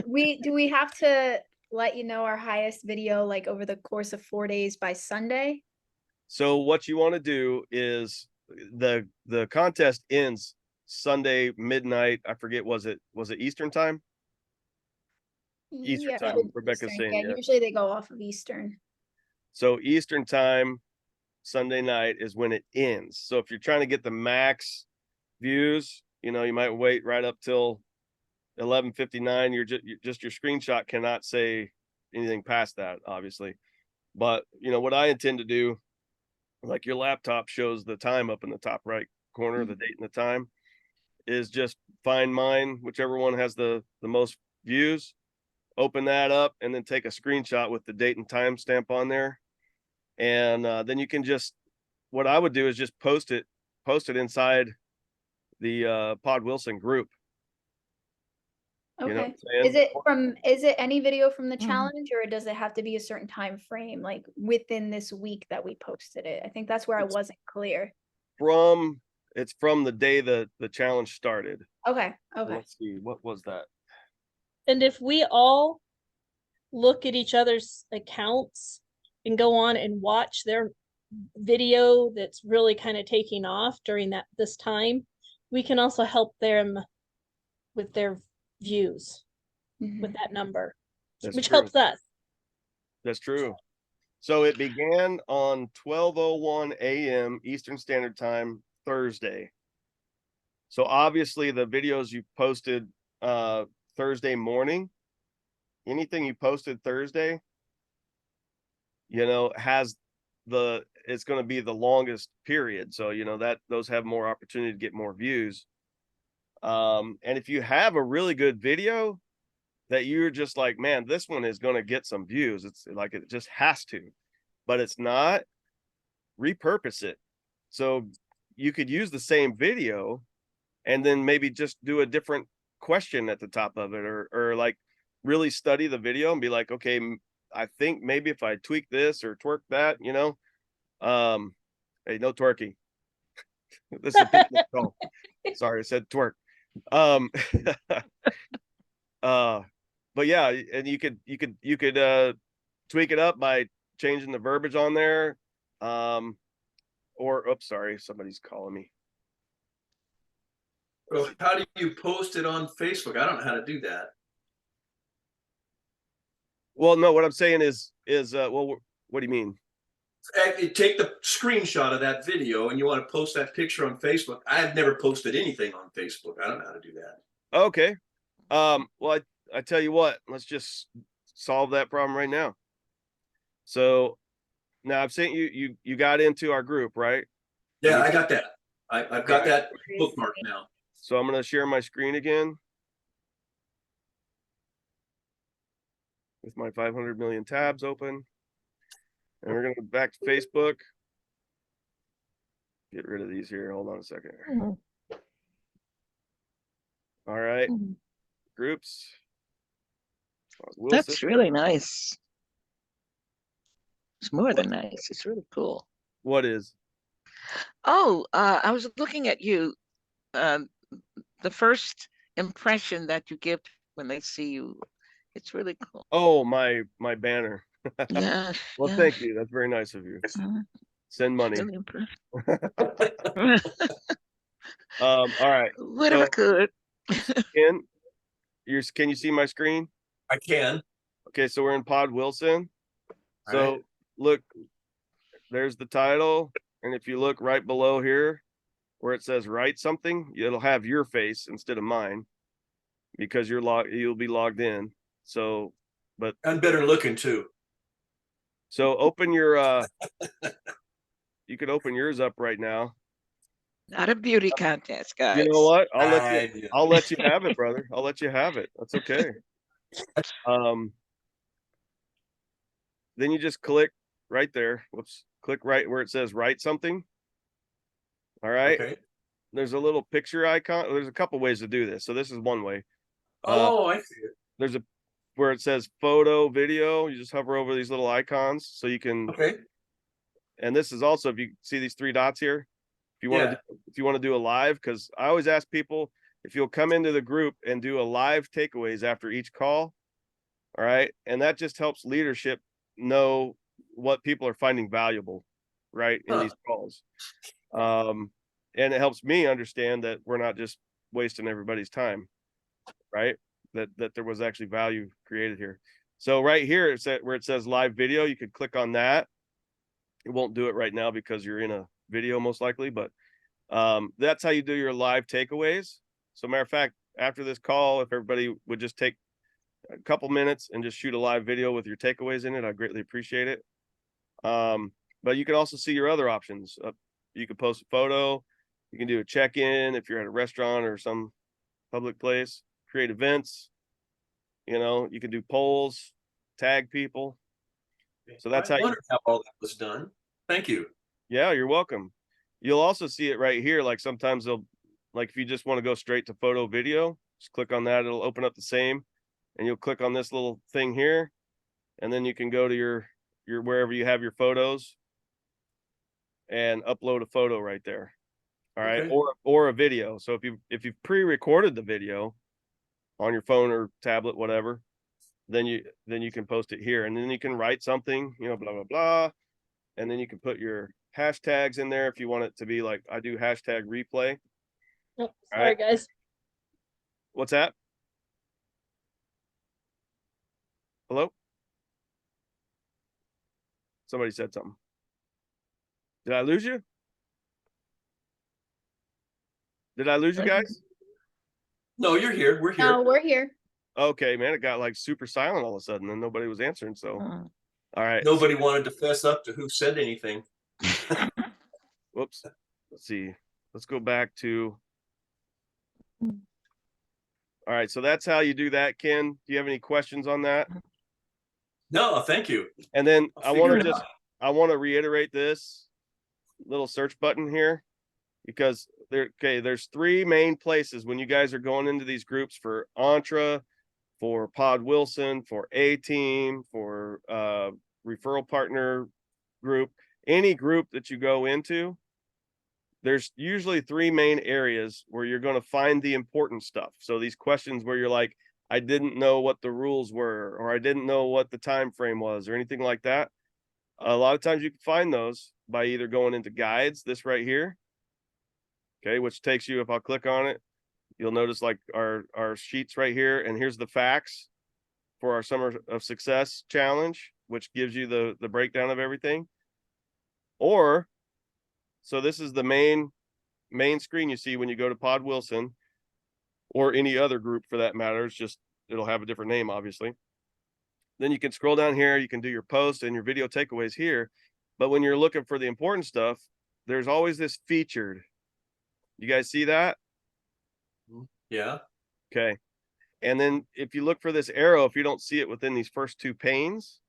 We have to let you know our highest video like over the course of 4 days by Sunday? So what you want to do is the contest ends Sunday midnight. I forget, was it Eastern time? Eastern Yeah, time. Rebecca's Eastern. saying Yeah, yes. usually they go off of Eastern. So Eastern time, Sunday night is when it ends. So if you're trying to get the max views, you know, you might wait right up till 11:59. You're just your screenshot cannot say anything past that, obviously. But you know what I intend to do, like your laptop shows the time up in the top right corner, the date and the time, is just find mine, whichever one has the most views, open that up, and then take a screenshot with the date and time stamp on there. And then you can just, what I would do is just post it inside the Pod Wilson group. You know what Okay. I'm saying? Is it any video from the Mhm. challenge, or does it have to be a certain time frame, like within this week that we posted it? I think that's where I It's wasn't clear. it's from the day the challenge started. Okay, okay. Let's see, what was that? And if we all look at each other's accounts and go on and watch their video that's really kind of taking off during this time, we can also help them with their views with Mhm. that number, That's which true. helps us. That's true. So it began on 12:01 a.m. Eastern Standard Time, Thursday. So obviously the videos you posted Thursday morning, anything you posted Thursday, you know, it's going to be the longest period. So, you know, that those have more opportunity to get more views. And if you have a really good video that you're just like, man, this one is going to get some views, it's like it just has to, but it's not, repurpose it. So you could use the same video and then maybe just do a different question at the top of it, or like really study the video and be like, okay, I think maybe if I tweak this or twerk that, you know, hey, no twerking. This is a picnic call. Sorry, I said twerk. Um, but yeah, and you could tweak it up by changing the verbiage on there. Or oops, sorry, somebody's calling me. Well, how do you post it on Facebook? I don't know how to do that. Well, no, what I'm saying is well, what do you mean? Take the screenshot of that video and you want to post that picture on Facebook. I've never posted anything on Facebook. I don't know how to do that. Okay. Well, I tell you what, let's just solve that problem right now. So now I've sent you got into our group, right? Yeah, I got that. I've got that bookmark now. So I'm going to share my screen again with my 500 million tabs open. And we're going to go back to Facebook. Get rid of these here. Hold on a second. Mhm. All right. Mhm. Groups. That's really nice. It's more than nice. It's really cool. What is? Oh, I was looking at you. The first impression that you give when they see you, it's really cool. Oh, my banner. Yeah. Well, yeah. thank you. That's very nice of you. Send money. Really impressed. All right. Whatever So, could. Ken, can you see my screen? I can. Okay, so we're in Pod Wilson. So right. Look, there's the title, and if you look right below here where it says write something, it'll have your face instead of mine because you'll be logged in. So, but I'm better looking too. so open your you could open yours up right now. Not a beauty contest, guys. You know what? I I'll let you have it, brother. I'll let you have it. That's okay. Then you just click right there. Whoops. Click right where it says write something. All right. Okay. There's a little picture icon. There's a couple ways to do this. So this is one way. Oh, I see it. There's where it says photo, video. You just hover over these little icons so you can. Okay. And this is also, if you see these three dots here, if you want to do a live, because I always ask people, if you'll come into the group and do a live takeaways after each call. All right. And that just helps leadership know what people are finding valuable, right, in these calls. And it helps me understand that we're not just wasting everybody's time, right? That there was actually value created here. So right here, it's where it says live video, you could click on that. It won't do it right now because you're in a video most likely, but that's how you do your live takeaways. So matter of fact, after this call, if everybody would just take a couple minutes and just shoot a live video with your takeaways in it, I greatly appreciate it. But you can also see your other options. You can post a photo, you can do a check-in if you're at a restaurant or some public place, create events, you can do polls, tag people. So that's I how wondered how all that was done. Thank you. Yeah, you're welcome. You'll also see it right here. Like sometimes like if you just want to go straight to photo video, just click on that. It'll open up the same, and you'll click on this little thing here, and then you can go to your wherever you have your photos and upload a photo right there. All right. Okay. Or a video. So if you've pre-recorded the video on your phone or tablet, whatever, then you can post it here, and then you can write something, blah, blah, blah. And then you can put your hashtags in there if you want it to be like I do hashtag replay. Oh, sorry, guys. What's that? Hello? Somebody said something. Did I lose you? Did I lose you guys? No, you're here. We're here. No, we're here. Okay, man, it got like super silent all of a sudden and nobody was answering. So, all right. Nobody wanted to fess up to who said anything. Whoops. Let's see. Let's go back to. All right. So that's how you do that, Ken. Do you have any questions on that? No, thank you. And then I'll I want figure to it just, out. I want to reiterate this little search button here, because there's three main places when you guys are going into these groups for Entre, for Pod Wilson, for A Team, for referral partner group, any group that you go into, there's usually three main areas where you're going to find the important stuff. So these questions where you're like, I didn't know what the rules were, or I didn't know what the time frame was, or anything like that. A lot of times you can find those by either going into guides, this right here, okay, which takes you, if I'll click on it, you'll notice like our sheets right here, and here's the facts for our Summer of Success challenge, which gives you the breakdown of everything. Or, so this is the main screen you see when you go to Pod Wilson, or any other group for that matter. It's just, it'll have a different name, obviously. Then you can scroll down here, you can do your post and your video takeaways here. But when you're looking for the important stuff, there's always this featured. You guys see that? Yeah. Okay. And then if you look for this arrow, if you don't see it within these first two panes,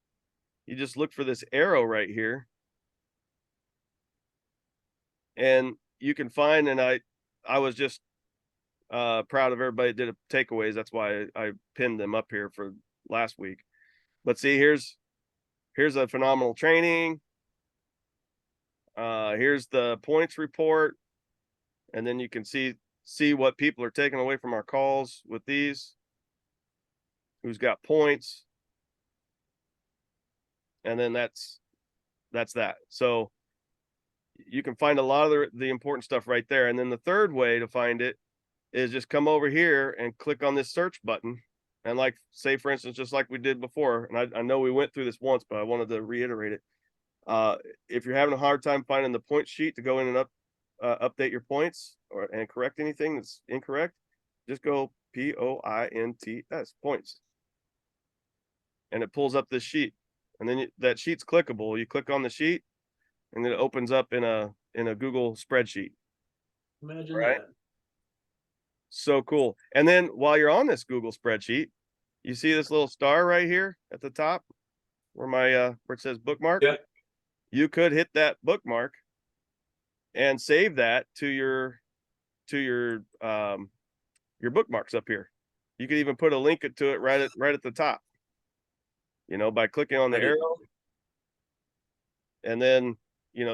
you just look for this arrow right here. And you can find, and I was just proud of everybody that did a takeaways. That's why I pinned them up here for last week. But see, here's a phenomenal training. Here's the points report. And then you can see what people are taking away from our calls with these. Who's got points. And then that's that. So you can find a lot of the important stuff right there. And then the third way to find it is just come over here and click on this search button. And like, say, for instance, just like we did before, and I know we went through this once, but I wanted to reiterate it. If you're having a hard time finding the point sheet to go in and update your points and correct anything that's incorrect, just go POINTS, points. And it pulls up this sheet. And then that sheet's clickable. You click on the sheet and it opens up in a Google spreadsheet. Imagine Right? that. So cool. And then while you're on this Google spreadsheet, you see this little star right here at the top where where it says bookmark. Yeah. You could hit that bookmark and save that to your bookmarks up here. You could even put a link to it right at the top, by clicking on the arrow, and then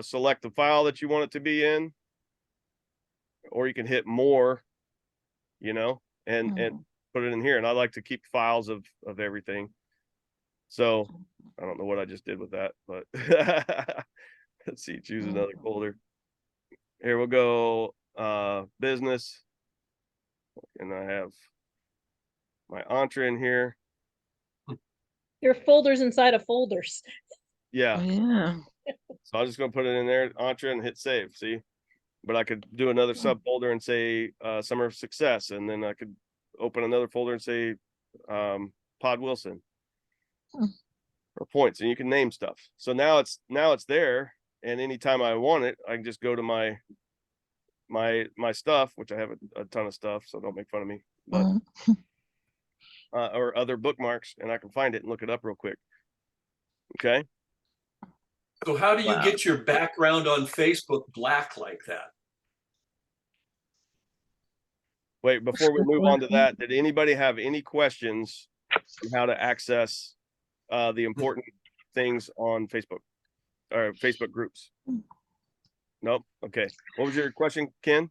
select the file that you want it to be in, or you can hit more you know, and put it in here. And I like to keep files of everything. So I don't know what I just did with that, but let's see, choose another folder. Here we'll go business. And I have my Entre in here. Your folders inside of folders. Yeah. Yeah. So I'm just gonna put it in there, Entre, and hit save. See, but I could do another subfolder and say Summer of Success, and then I could open another folder and say Pod Wilson or points, and you can name stuff. So now it's there, and anytime I want it, I can just go to my stuff, which I have a ton of stuff, so don't make fun of me, but or other bookmarks, and I can find it and look it up real quick. Okay. So how do you Wow. get your background on Facebook black like that? Wait, before we move on to that, did anybody have any questions on how to access the important things on Facebook or Facebook groups? Nope. Okay. What was your question, Ken?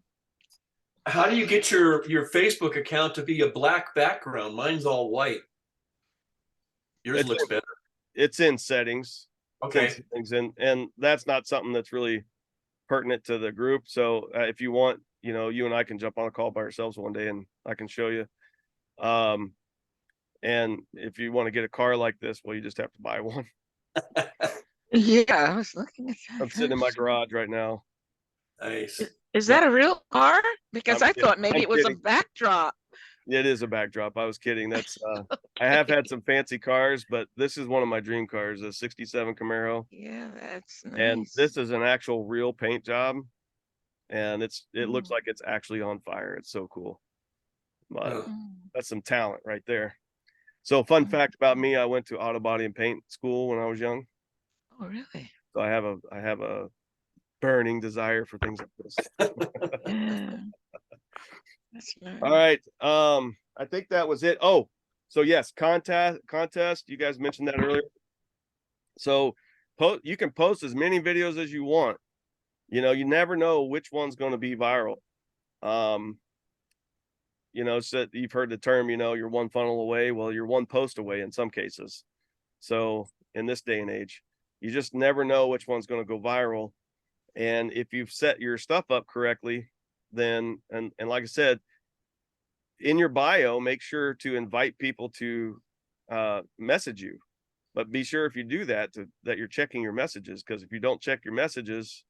How do you get your Facebook account to be a black background? Mine's all white. Yours It's looks in- better. It's in settings. Okay. And that's not something that's really pertinent to the group. So if you want, you and I can jump on a call by ourselves one day and I can show you. And if you want to get a car like this, well, you just have to buy one. Yeah, I was looking at that. I'm sitting in my garage right now. Nice. Is that a real car? Because I'm I thought kidding. maybe I'm it was kidding. a backdrop. It is a backdrop. I was kidding. That's I have had some fancy cars, but this is one of my dream cars, a 67 Camaro. Yeah, that's And nice. this is an actual real paint job. And it looks like it's actually on fire. It's so cool. But Oh. that's some talent right there. So fun fact about me, I went to auto body and paint school when I was young. Oh, really? So I have a burning desire for things like this. Yeah. That's nice. All right. I think that was it. Oh, so yes, contest. You guys mentioned that earlier. So you can post as many videos as you want. You never know which one's going to be viral. So you've heard the term, you're one funnel away. Well, you're one post away in some cases. So in this day and age, you just never know which one's going to go viral. And if you've set your stuff up correctly, then, and like I said, in your bio, make sure to invite people to message you. But be sure if you do that, that you're checking your messages, because if you don't check your messages,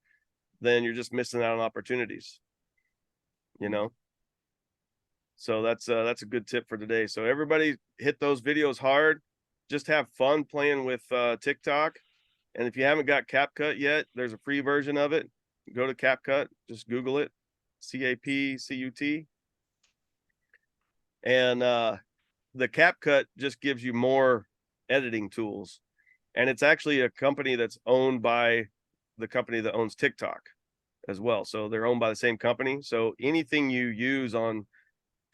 then you're just missing out on opportunities. So that's a good tip for today. So everybody hit those videos hard. Just have fun playing with TikTok. And if you haven't got CapCut yet, there's a free version of it. Go to CapCut, just Google it, CAPCUT. And the CapCut just gives you more editing tools. And it's actually a company that's owned by the company that owns TikTok as well. So they're owned by the same company. So anything you use on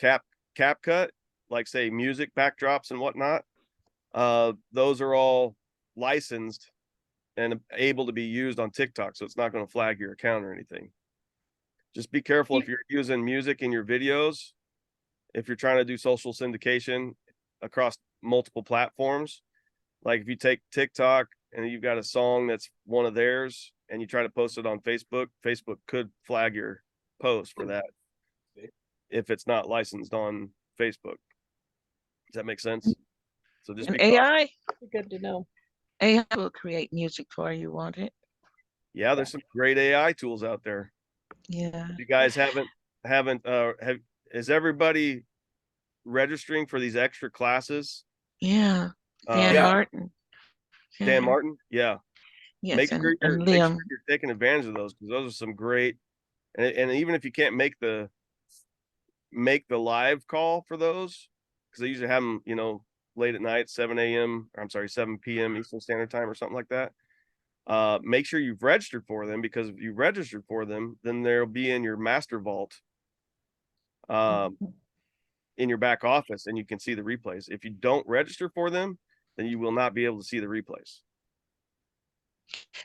CapCut, like say music backdrops and whatnot, those are all licensed and able to be used on TikTok. So it's not going to flag your account or anything. Just be careful if you're using music in your videos. If you're trying to do social syndication across multiple platforms, like if you take TikTok and you've got a song that's one of theirs and you try to post it on Facebook, Facebook could flag your post for that if it's not licensed on Facebook. Does that make sense? So just And be cautious. AI, Good to know. AI will create music for you, won't it? Yeah, there's some great AI tools out there. Yeah. You guys is everybody registering for these extra classes? Yeah. Dan Yeah. Martin. Dan Yeah. Martin? Yeah. Yes, Make sure and you're Liam. taking advantage of those, because those are some great, and even if you can't make the live call for those, because they usually have them, late at night, 7 p.m. Eastern Standard Time or something like that. Make sure you've registered for them, because if you registered for them, then they'll be in your master vault in your back office, and you can see the replays. If you don't register for them, then you will not be able to see the replays.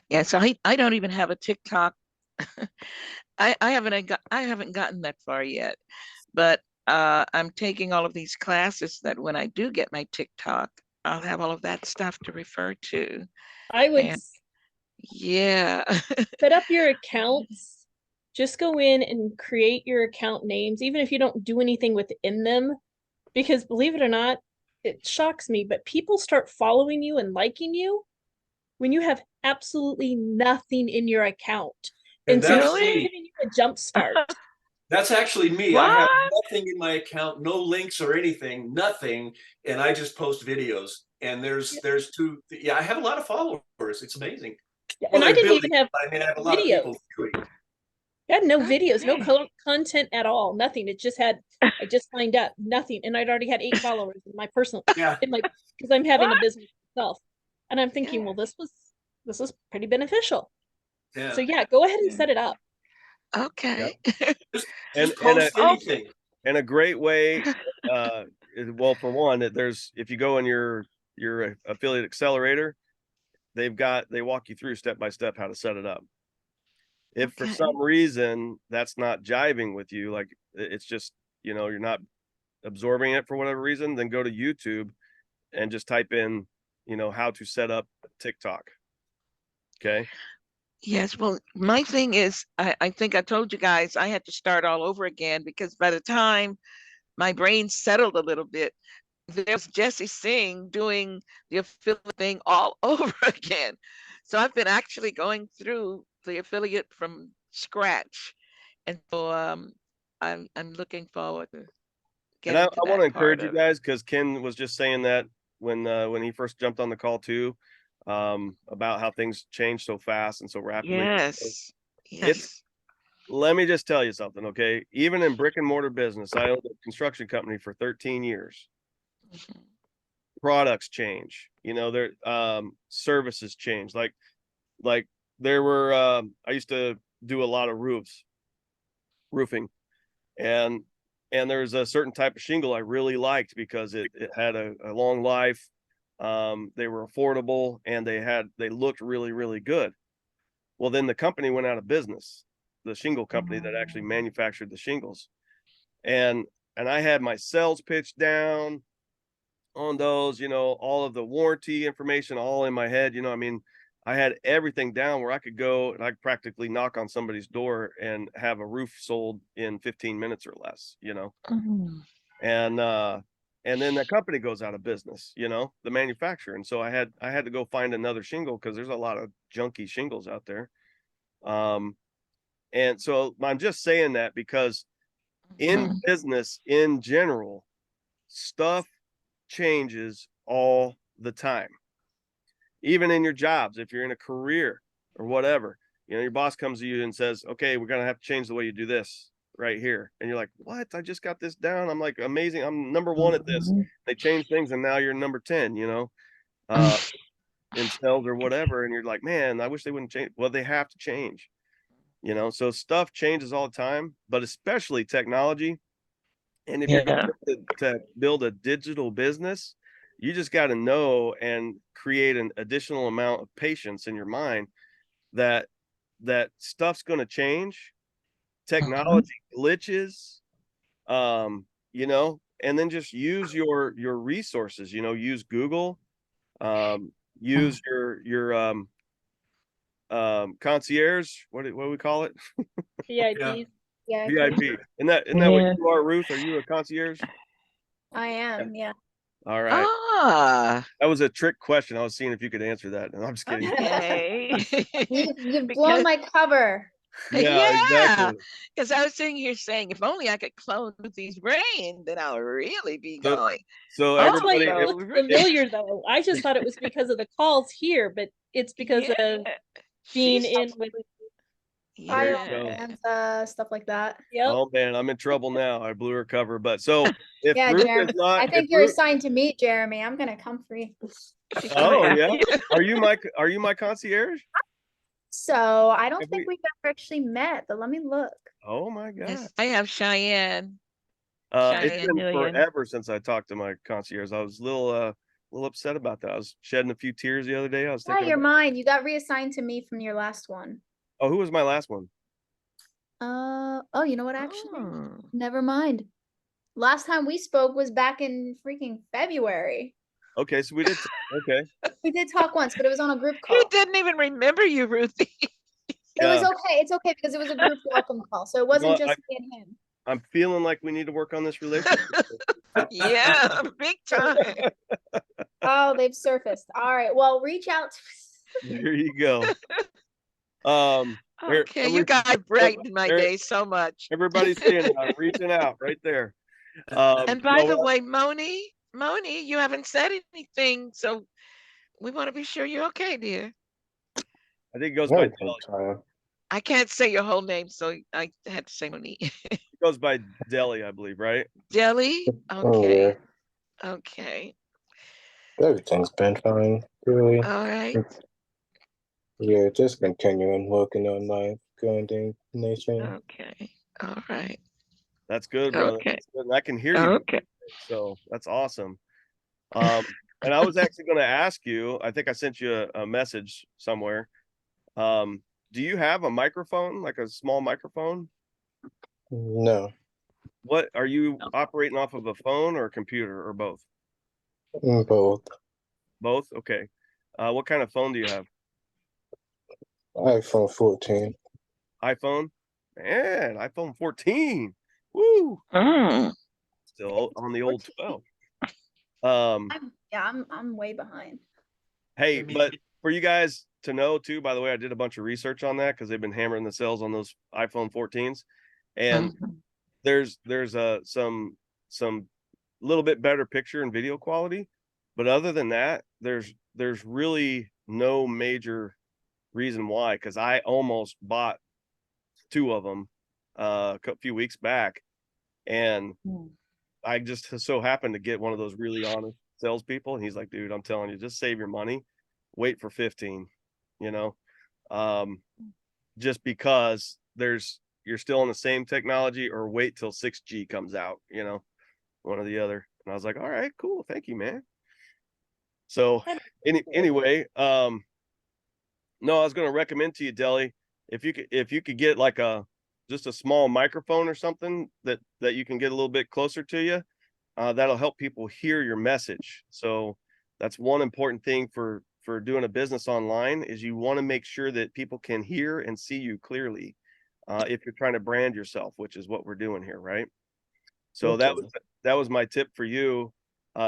Yeah, so I don't even have a TikTok. I haven't gotten that far yet, but I'm taking all of these classes that when I do get my TikTok, I'll have all of that stuff to refer to. I would And yeah. set up your accounts. Just go in and create your account names, even if you don't do anything within them. Because believe it or not, it shocks me, but people start following you and liking you when you have absolutely nothing in your account. And so that's it's Really? me. giving you a jump start. That's actually me. I have What? nothing in my account, no links or anything, nothing, and I just post videos. And there's two. Yeah, I have a lot of followers. It's amazing. Yeah, Well, and I they're didn't building. even have I mean, I have a lot of videos. people viewing. I had no videos, no Okay. content at all, nothing. It just had, I just signed up, nothing. And I'd already had 8 followers in my personal, Yeah, in my, because I'm having a What? business myself. And I'm thinking, Yeah. well, this was pretty beneficial. yeah. So yeah, go ahead and Yeah. set it up. Okay. Just And post anything. a great way, well, for one, there's, if you go in your affiliate accelerator, they walk you through step by step how to set it up. If for Okay. some reason that's not jiving with you, like it's just, you're not absorbing it for whatever reason, then go to YouTube and just type in, how to set up TikTok. Okay. Yes, well, my thing is, I think I told you guys I had to start all over again because by the time my brain settled a little bit, there's Jesse Singh doing the affiliate thing all over again. So I've been actually going through the affiliate from scratch. And so I'm looking forward to And I getting to want to that part encourage you of it. guys, because Ken was just saying that when he first jumped on the call too, about how things change so fast and so rapidly. Yes. It's Yes. Let me just tell you something, okay? Even in brick and mortar business, I owned a construction company for 13 years. Mhm. Products change, their services change. Like there were I used to do a lot of roofing, and there's a certain type of shingle I really liked because it had a long life. They were affordable, and they looked really, really good. Well, then the company went out of business, the shingle company that actually manufactured the shingles. And I had my sales pitch down on those, all of the warranty information all in my head. I mean, I had everything down where I could go and I could practically knock on somebody's door and have a roof sold in 15 minutes or less. Mhm. And then that company goes out of business, the manufacturer. And so I had to go find another shingle because there's a lot of junky shingles out there. And so I'm just saying that because in Mhm. business in general, stuff changes all the time. Even in your jobs, if you're in a career or whatever, your boss comes to you and says, okay, we're going to have to change the way you do this right here. And you're like, what? I just got this down. I'm like, amazing. I'm number one at this. They change things and now you're number 10, uh, in sales or whatever. And you're like, man, I wish they wouldn't change. Well, they have to change, so stuff changes all the time, but especially technology. And if you're going Yeah. to build a digital business, you just got to know and create an additional amount of patience in your mind that stuff's going to change, Mhm. technology glitches, and then just use your resources, use Google, use your concierge, what do we call it? Yeah. VIPs. Yeah, VIP. Isn't that what Yeah. you are, Ruth? Are you a concierge? I Yeah. am. Yeah. All right. Ah, That was a trick question. I was seeing if you could answer that. And I'm just kidding. okay. You've blown Because my cover. Yeah, yeah, exactly. because I was sitting here saying, if only I could clone Lucy's brain, then I'll really be So going. That's why everybody, it Also, looks familiar though. I just thought it was because of the calls here, but it's because yeah, of being she's in with, there you Fire, go. yeah. stuff like that. yep. Oh man, I'm in trouble now. I blew her cover. But so if Yeah, Ruth is Jeremy. not, I if think you're Ruth, assigned to me, Jeremy. I'm gonna come for you. oh Yeah. yeah, are you my concierge? So I don't Have think we? we've ever actually met, but let me look. Oh my God. Yes, I have Cheyenne. It's Cheyenne been Million. forever since I talked to my concierge. I was a little upset about that. I was shedding a few tears the other day. I was Yeah, thinking you're about, mine. You got reassigned to me from your last one. oh, who was my last one? Oh, you know what? Actually, Oh, never mind. Last time we spoke was back in freaking February. Okay, so we did. Okay, We did talk once, but it was on a group He call. didn't even remember you, Ruthie. It was yeah. okay. It's okay because it was a group welcome call. So it wasn't what? just me and him. I'm feeling like we need to work on this relationship. Yeah, big time. Oh, they've surfaced. All right. Well, reach out to There you go. Here, Okay, you guys brightened my there- day so much. everybody's seeing it. I'm reaching out right there. And by no, the way, Moni, you haven't said anything, so we want to be sure you're okay, dear. I think it goes by Everything's fine. I can't say your whole name, so I had to say Moni. it goes by Deli, I believe, right? Jelly? Oh, Okay. yeah. Okay. Everything's been fine, really. All right. Yeah, just continuing working on my grinding nation. Okay. All right. That's good, brother. Okay. That's good. And I can hear you. Okay. So that's awesome. And I was actually going to ask you, I think I sent you a message somewhere. Do you have a microphone, like a small microphone? No, What are you operating off of, a phone or a computer or both? both. Both? Okay. What kind of phone do you have? iPhone 14. iPhone? Man, iPhone 14. Woo! Mm. Still on the old 12. I'm way behind. Hey, but for you guys to know too, by the way, I did a bunch of research on that because they've been hammering the sales on those iPhone 14s, and there's some little bit better picture and video quality, but other than that, there's really no major reason why, because I almost bought two of them a few weeks back, and I just so happened to get one of those really honest salespeople, and he's like, dude, I'm telling you, just save your money, wait for 15, you know, just because you're still on the same technology, or wait till 6G comes out, you know, one or the other. And I was like, all right, cool, thank you, man. So anyway, no, I was going to recommend to you, Deli, if you could get like just a small microphone or something that you can get a little bit closer to you, that'll help people hear your message. So that's one important thing for doing a business online, is you want to make sure that people can hear and see you clearly, if you're trying to brand yourself, which is what we're doing here, right? So Okay. that was my tip for you.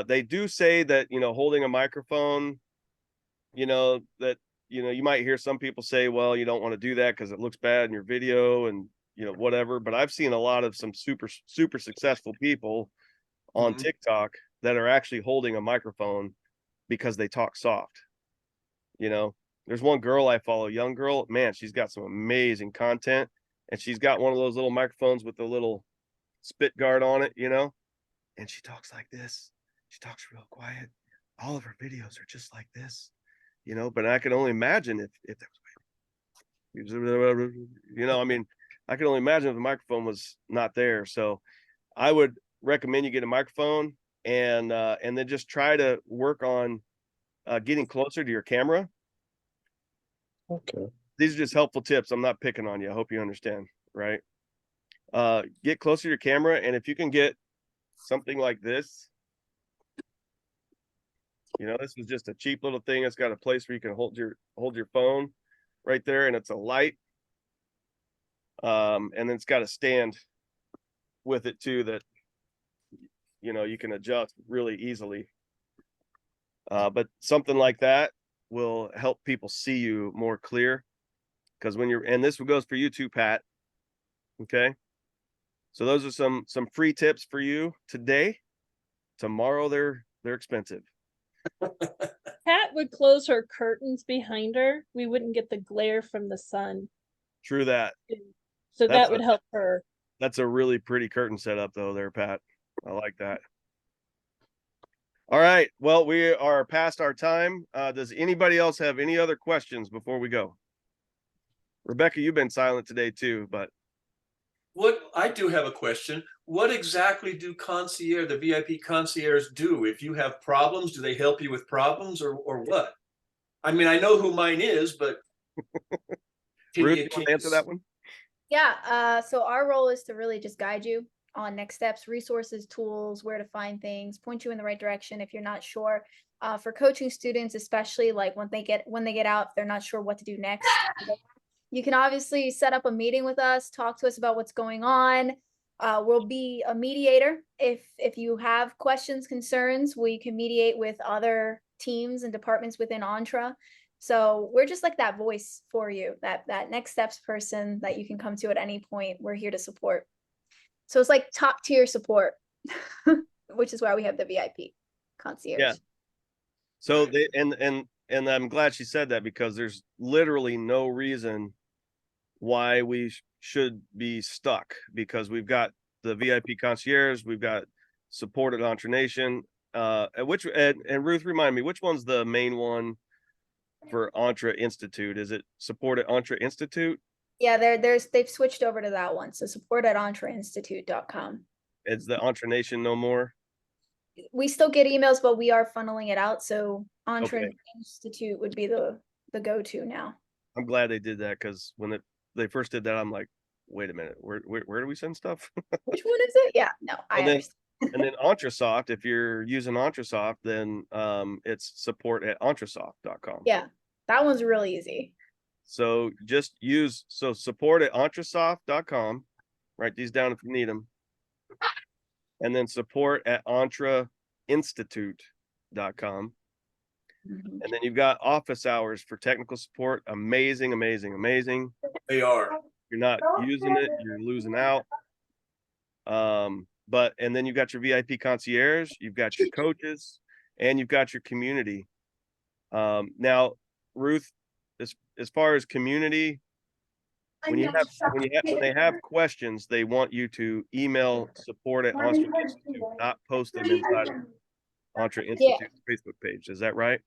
They do say that, you know, holding a microphone, you know, that, you know, you might hear some people say, well, you don't want to do that because it looks bad in your video and, you know, whatever. But I've seen a lot of some super successful people on TikTok that are actually holding a microphone because they talk soft. You know, there's one girl I follow, young girl, man, she's got some amazing content, and she's got one of those little microphones with the little spit guard on it, you know, and she talks like this. She talks real quiet. All of her videos are just like this, you know, but I can only imagine if there was, you know, I mean, I can only imagine if the microphone was not there. So I would recommend you get a microphone, and then just try to work on getting closer to your camera. Okay. These are just helpful tips. I'm not picking on you. I hope you understand, right? Get closer to your camera, and if you can get something like this, you know, this is just a cheap little thing. It's got a place where you can hold your phone right there, and it's a light. And then it's got a stand with it too that, you know, you can adjust really easily. But something like that will help people see you more clear, because and this goes for you too, Pat. Okay. So those are some free tips for you today. Tomorrow they're expensive. Pat would close her curtains behind her. We wouldn't get the glare from the sun. True that. So That's that would help her. That's a really pretty curtain setup though there, Pat. I like that. All right. Well, we are past our time. Does anybody else have any other questions before we go? Rebecca, you've been silent today too, but What I do have a question. What exactly do the VIP concierge do? If you have problems, do they help you with problems, or what? I mean, I know who mine is, but Ruth, you want to answer that one? Yeah. So our role is to really just guide you on next steps, resources, tools, where to find things, point you in the right direction if you're not sure. For coaching students, especially like when they get out, if they're not sure what to do next. You can obviously set up a meeting with us, talk to us about what's going on. We'll be a mediator. If you have questions, concerns, we can mediate with other teams and departments within Entre. So we're just like that voice for you, that next steps person that you can come to at any point. We're here to support. So it's like top tier support, which is why we have the VIP concierge. Yeah. So they and I'm glad she said that, because there's literally no reason why we should be stuck, because we've got the VIP concierge, we've got support at Entre Nation. And Ruth, remind me, which one's the main one for Entre Institute? Is it support at Entre Institute? Yeah, they've switched over to that one. So support at entreinstitute.com. Is the Entre Nation no more? We still get emails, but we are funneling it out. So Entre Okay. Institute would be the go-to now. I'm glad they did that, because when they first did that, I'm like, wait a minute, where do we send stuff? Which one is it? Yeah, no, I And then- understand. And then Entresoft, if you're using Entresoft, then it's support at entresoft.com. Yeah, that one's really easy. So just use support at entresoft.com. Write these down if you need them. And then support at entreinstitute.com. Mhm. And then you've got office hours for technical support. Amazing, amazing, amazing. They are. You're not using it, you're losing out. And then you've got your VIP concierge, you've got your coaches, and you've got your community. Now, Ruth, as far as community, when they have questions, they want you to email support at Entre Institute, not post them inside of Entre Institute's Facebook page. Is that right?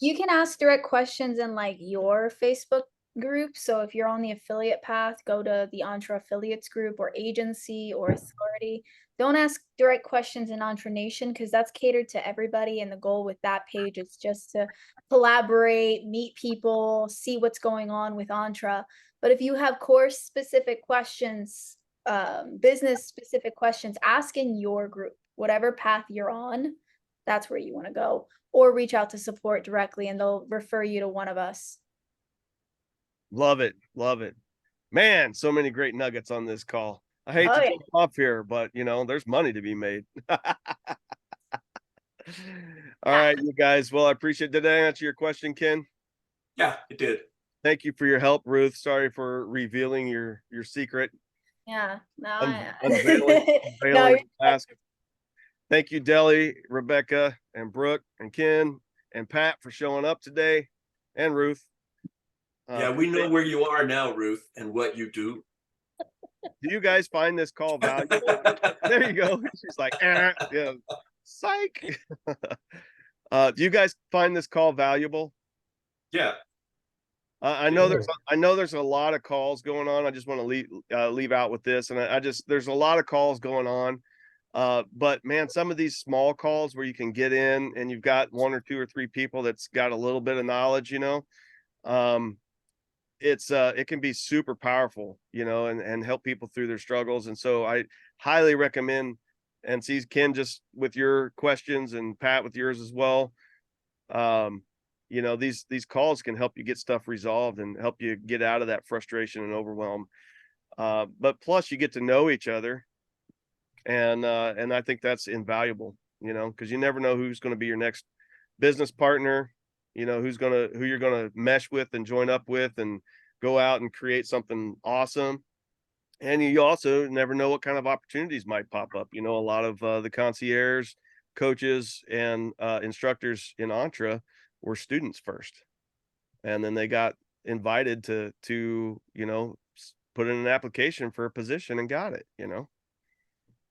You can ask direct questions in like your Facebook group. So if you're on the affiliate path, go to the Entre affiliates group or agency or authority. Don't ask direct questions in Entre Nation, because that's catered to everybody. And the goal with that page is just to collaborate, meet people, see what's going on with Entre. But if you have course specific questions, business specific questions, ask in your group, whatever path you're on, that's where you want to go, or reach out to support directly and they'll refer you to one of us. Love it. Love it. Man, so many great nuggets on this call. I hate to jump off here, but there's money to be made. All right, you guys. Well, I appreciate. Did I answer your question, Ken? Yeah, it did. Thank you for your help, Ruth. Sorry for revealing your secret. Yeah, no, Unveiling no, the task. Thank you, Deli, Rebecca, and Brooke, and Ken, and Pat for showing up today, and Ruth. Yeah, we know where you are now, Ruth, and what you do. Do you guys find this call valuable? There you go. She's like, yeah, psych. Do you guys find this call valuable? Yeah. I know there's a lot of calls going on. I just want to leave out with this, and there's a lot of calls going on. But man, some of these small calls where you can get in and you've got one or two or three people that's got a little bit of knowledge, it can be super powerful, and help people through their struggles. And so I highly recommend, and see Ken just with your questions and Pat with yours as well. These calls can help you get stuff resolved and help you get out of that frustration and overwhelm. But plus you get to know each other. And I think that's invaluable, because you never know who's going to be your next business partner, who you're going to mesh with and join up with and go out and create something awesome. And you also never know what kind of opportunities might pop up. A lot of the concierge, coaches, and instructors in Entre were students first, and then they got invited to put in an application for a position and got it.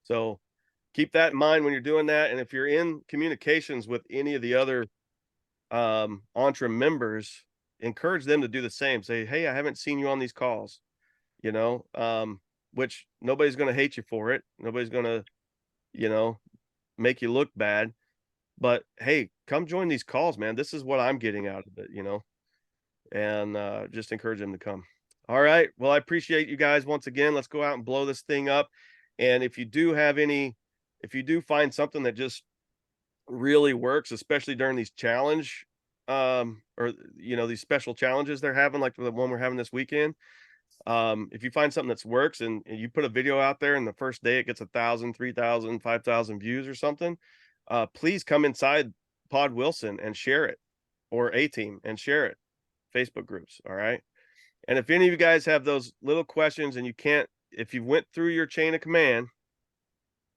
So keep that in mind when you're doing that. And if you're in communications with any of the other Entre members, encourage them to do the same. Say, hey, I haven't seen you on these calls, which nobody's going to hate you for it. Nobody's going to, make you look bad. But hey, come join these calls, man. This is what I'm getting out of it, and just encourage them to come. All right. Well, I appreciate you guys once again. Let's go out and blow this thing up. And if you do find something that just really works, especially during these challenge, or these special challenges they're having, like the one we're having this weekend. If you find something that works and you put a video out there and the first day it gets 1,000, 3,000, 5,000 views or something, please come inside Pod Wilson and share it, or A Team and share it, Facebook groups. All right. And if any of you guys have those little questions and if you went through your chain of command,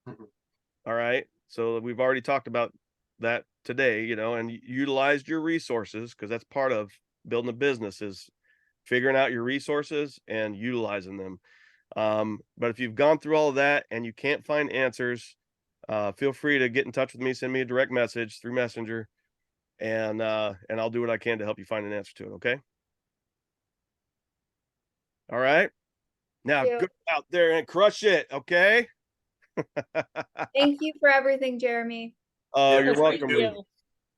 all right. So we've already talked about that today, and utilized your resources, because that's part of building a business, is figuring out your resources and utilizing them. But if you've gone through all of that and you can't find answers, feel free to get in touch with me, send me a direct message through Messenger, and I'll do what I can to help you find an answer to it. Okay. All right. Now Yeah. go out there and crush it. Okay. Thank you for everything, Jeremy. Oh, Yeah, you're thank welcome.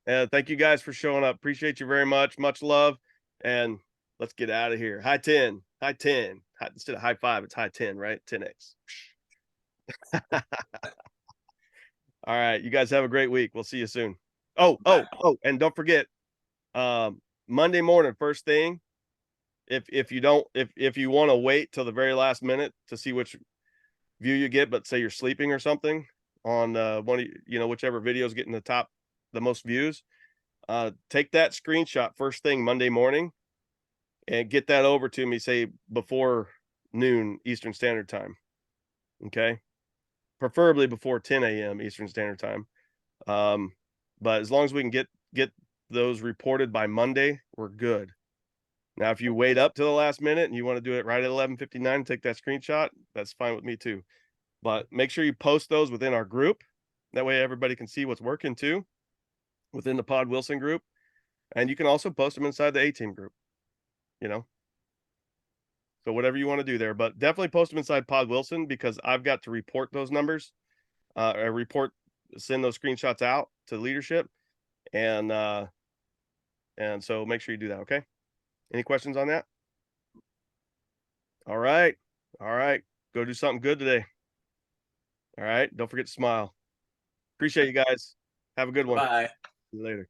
you. Thank you guys for showing up. Appreciate you very much. Much love. And let's get out of here. High 10. Instead of high 5, it's high 10, right? 10x. All right. You guys have a great week. We'll see you soon. Oh, and don't forget, Monday morning, first thing, if you want to wait till the very last minute to see which view you get, but say you're sleeping or something on one of whichever video is getting the most views, take that screenshot first thing Monday morning and get that over to me, say before noon Eastern Standard Time. Okay. Preferably before 10 a.m. Eastern Standard Time. But as long as we can get those reported by Monday, we're good. Now, if you wait up to the last minute and you want to do it right at 11:59, take that screenshot, that's fine with me too. But make sure you post those within our group. That way everybody can see what's working too within the Pod Wilson group. And you can also post them inside the A-Team group, So whatever you want to do there, but definitely post them inside Pod Wilson, because I've got to report those numbers, send those screenshots out to leadership. And so make sure you do that. Okay. Any questions on that? All right. Go do something good today. All right. Don't forget to smile. Appreciate you guys. Have a good one. Bye. See you later.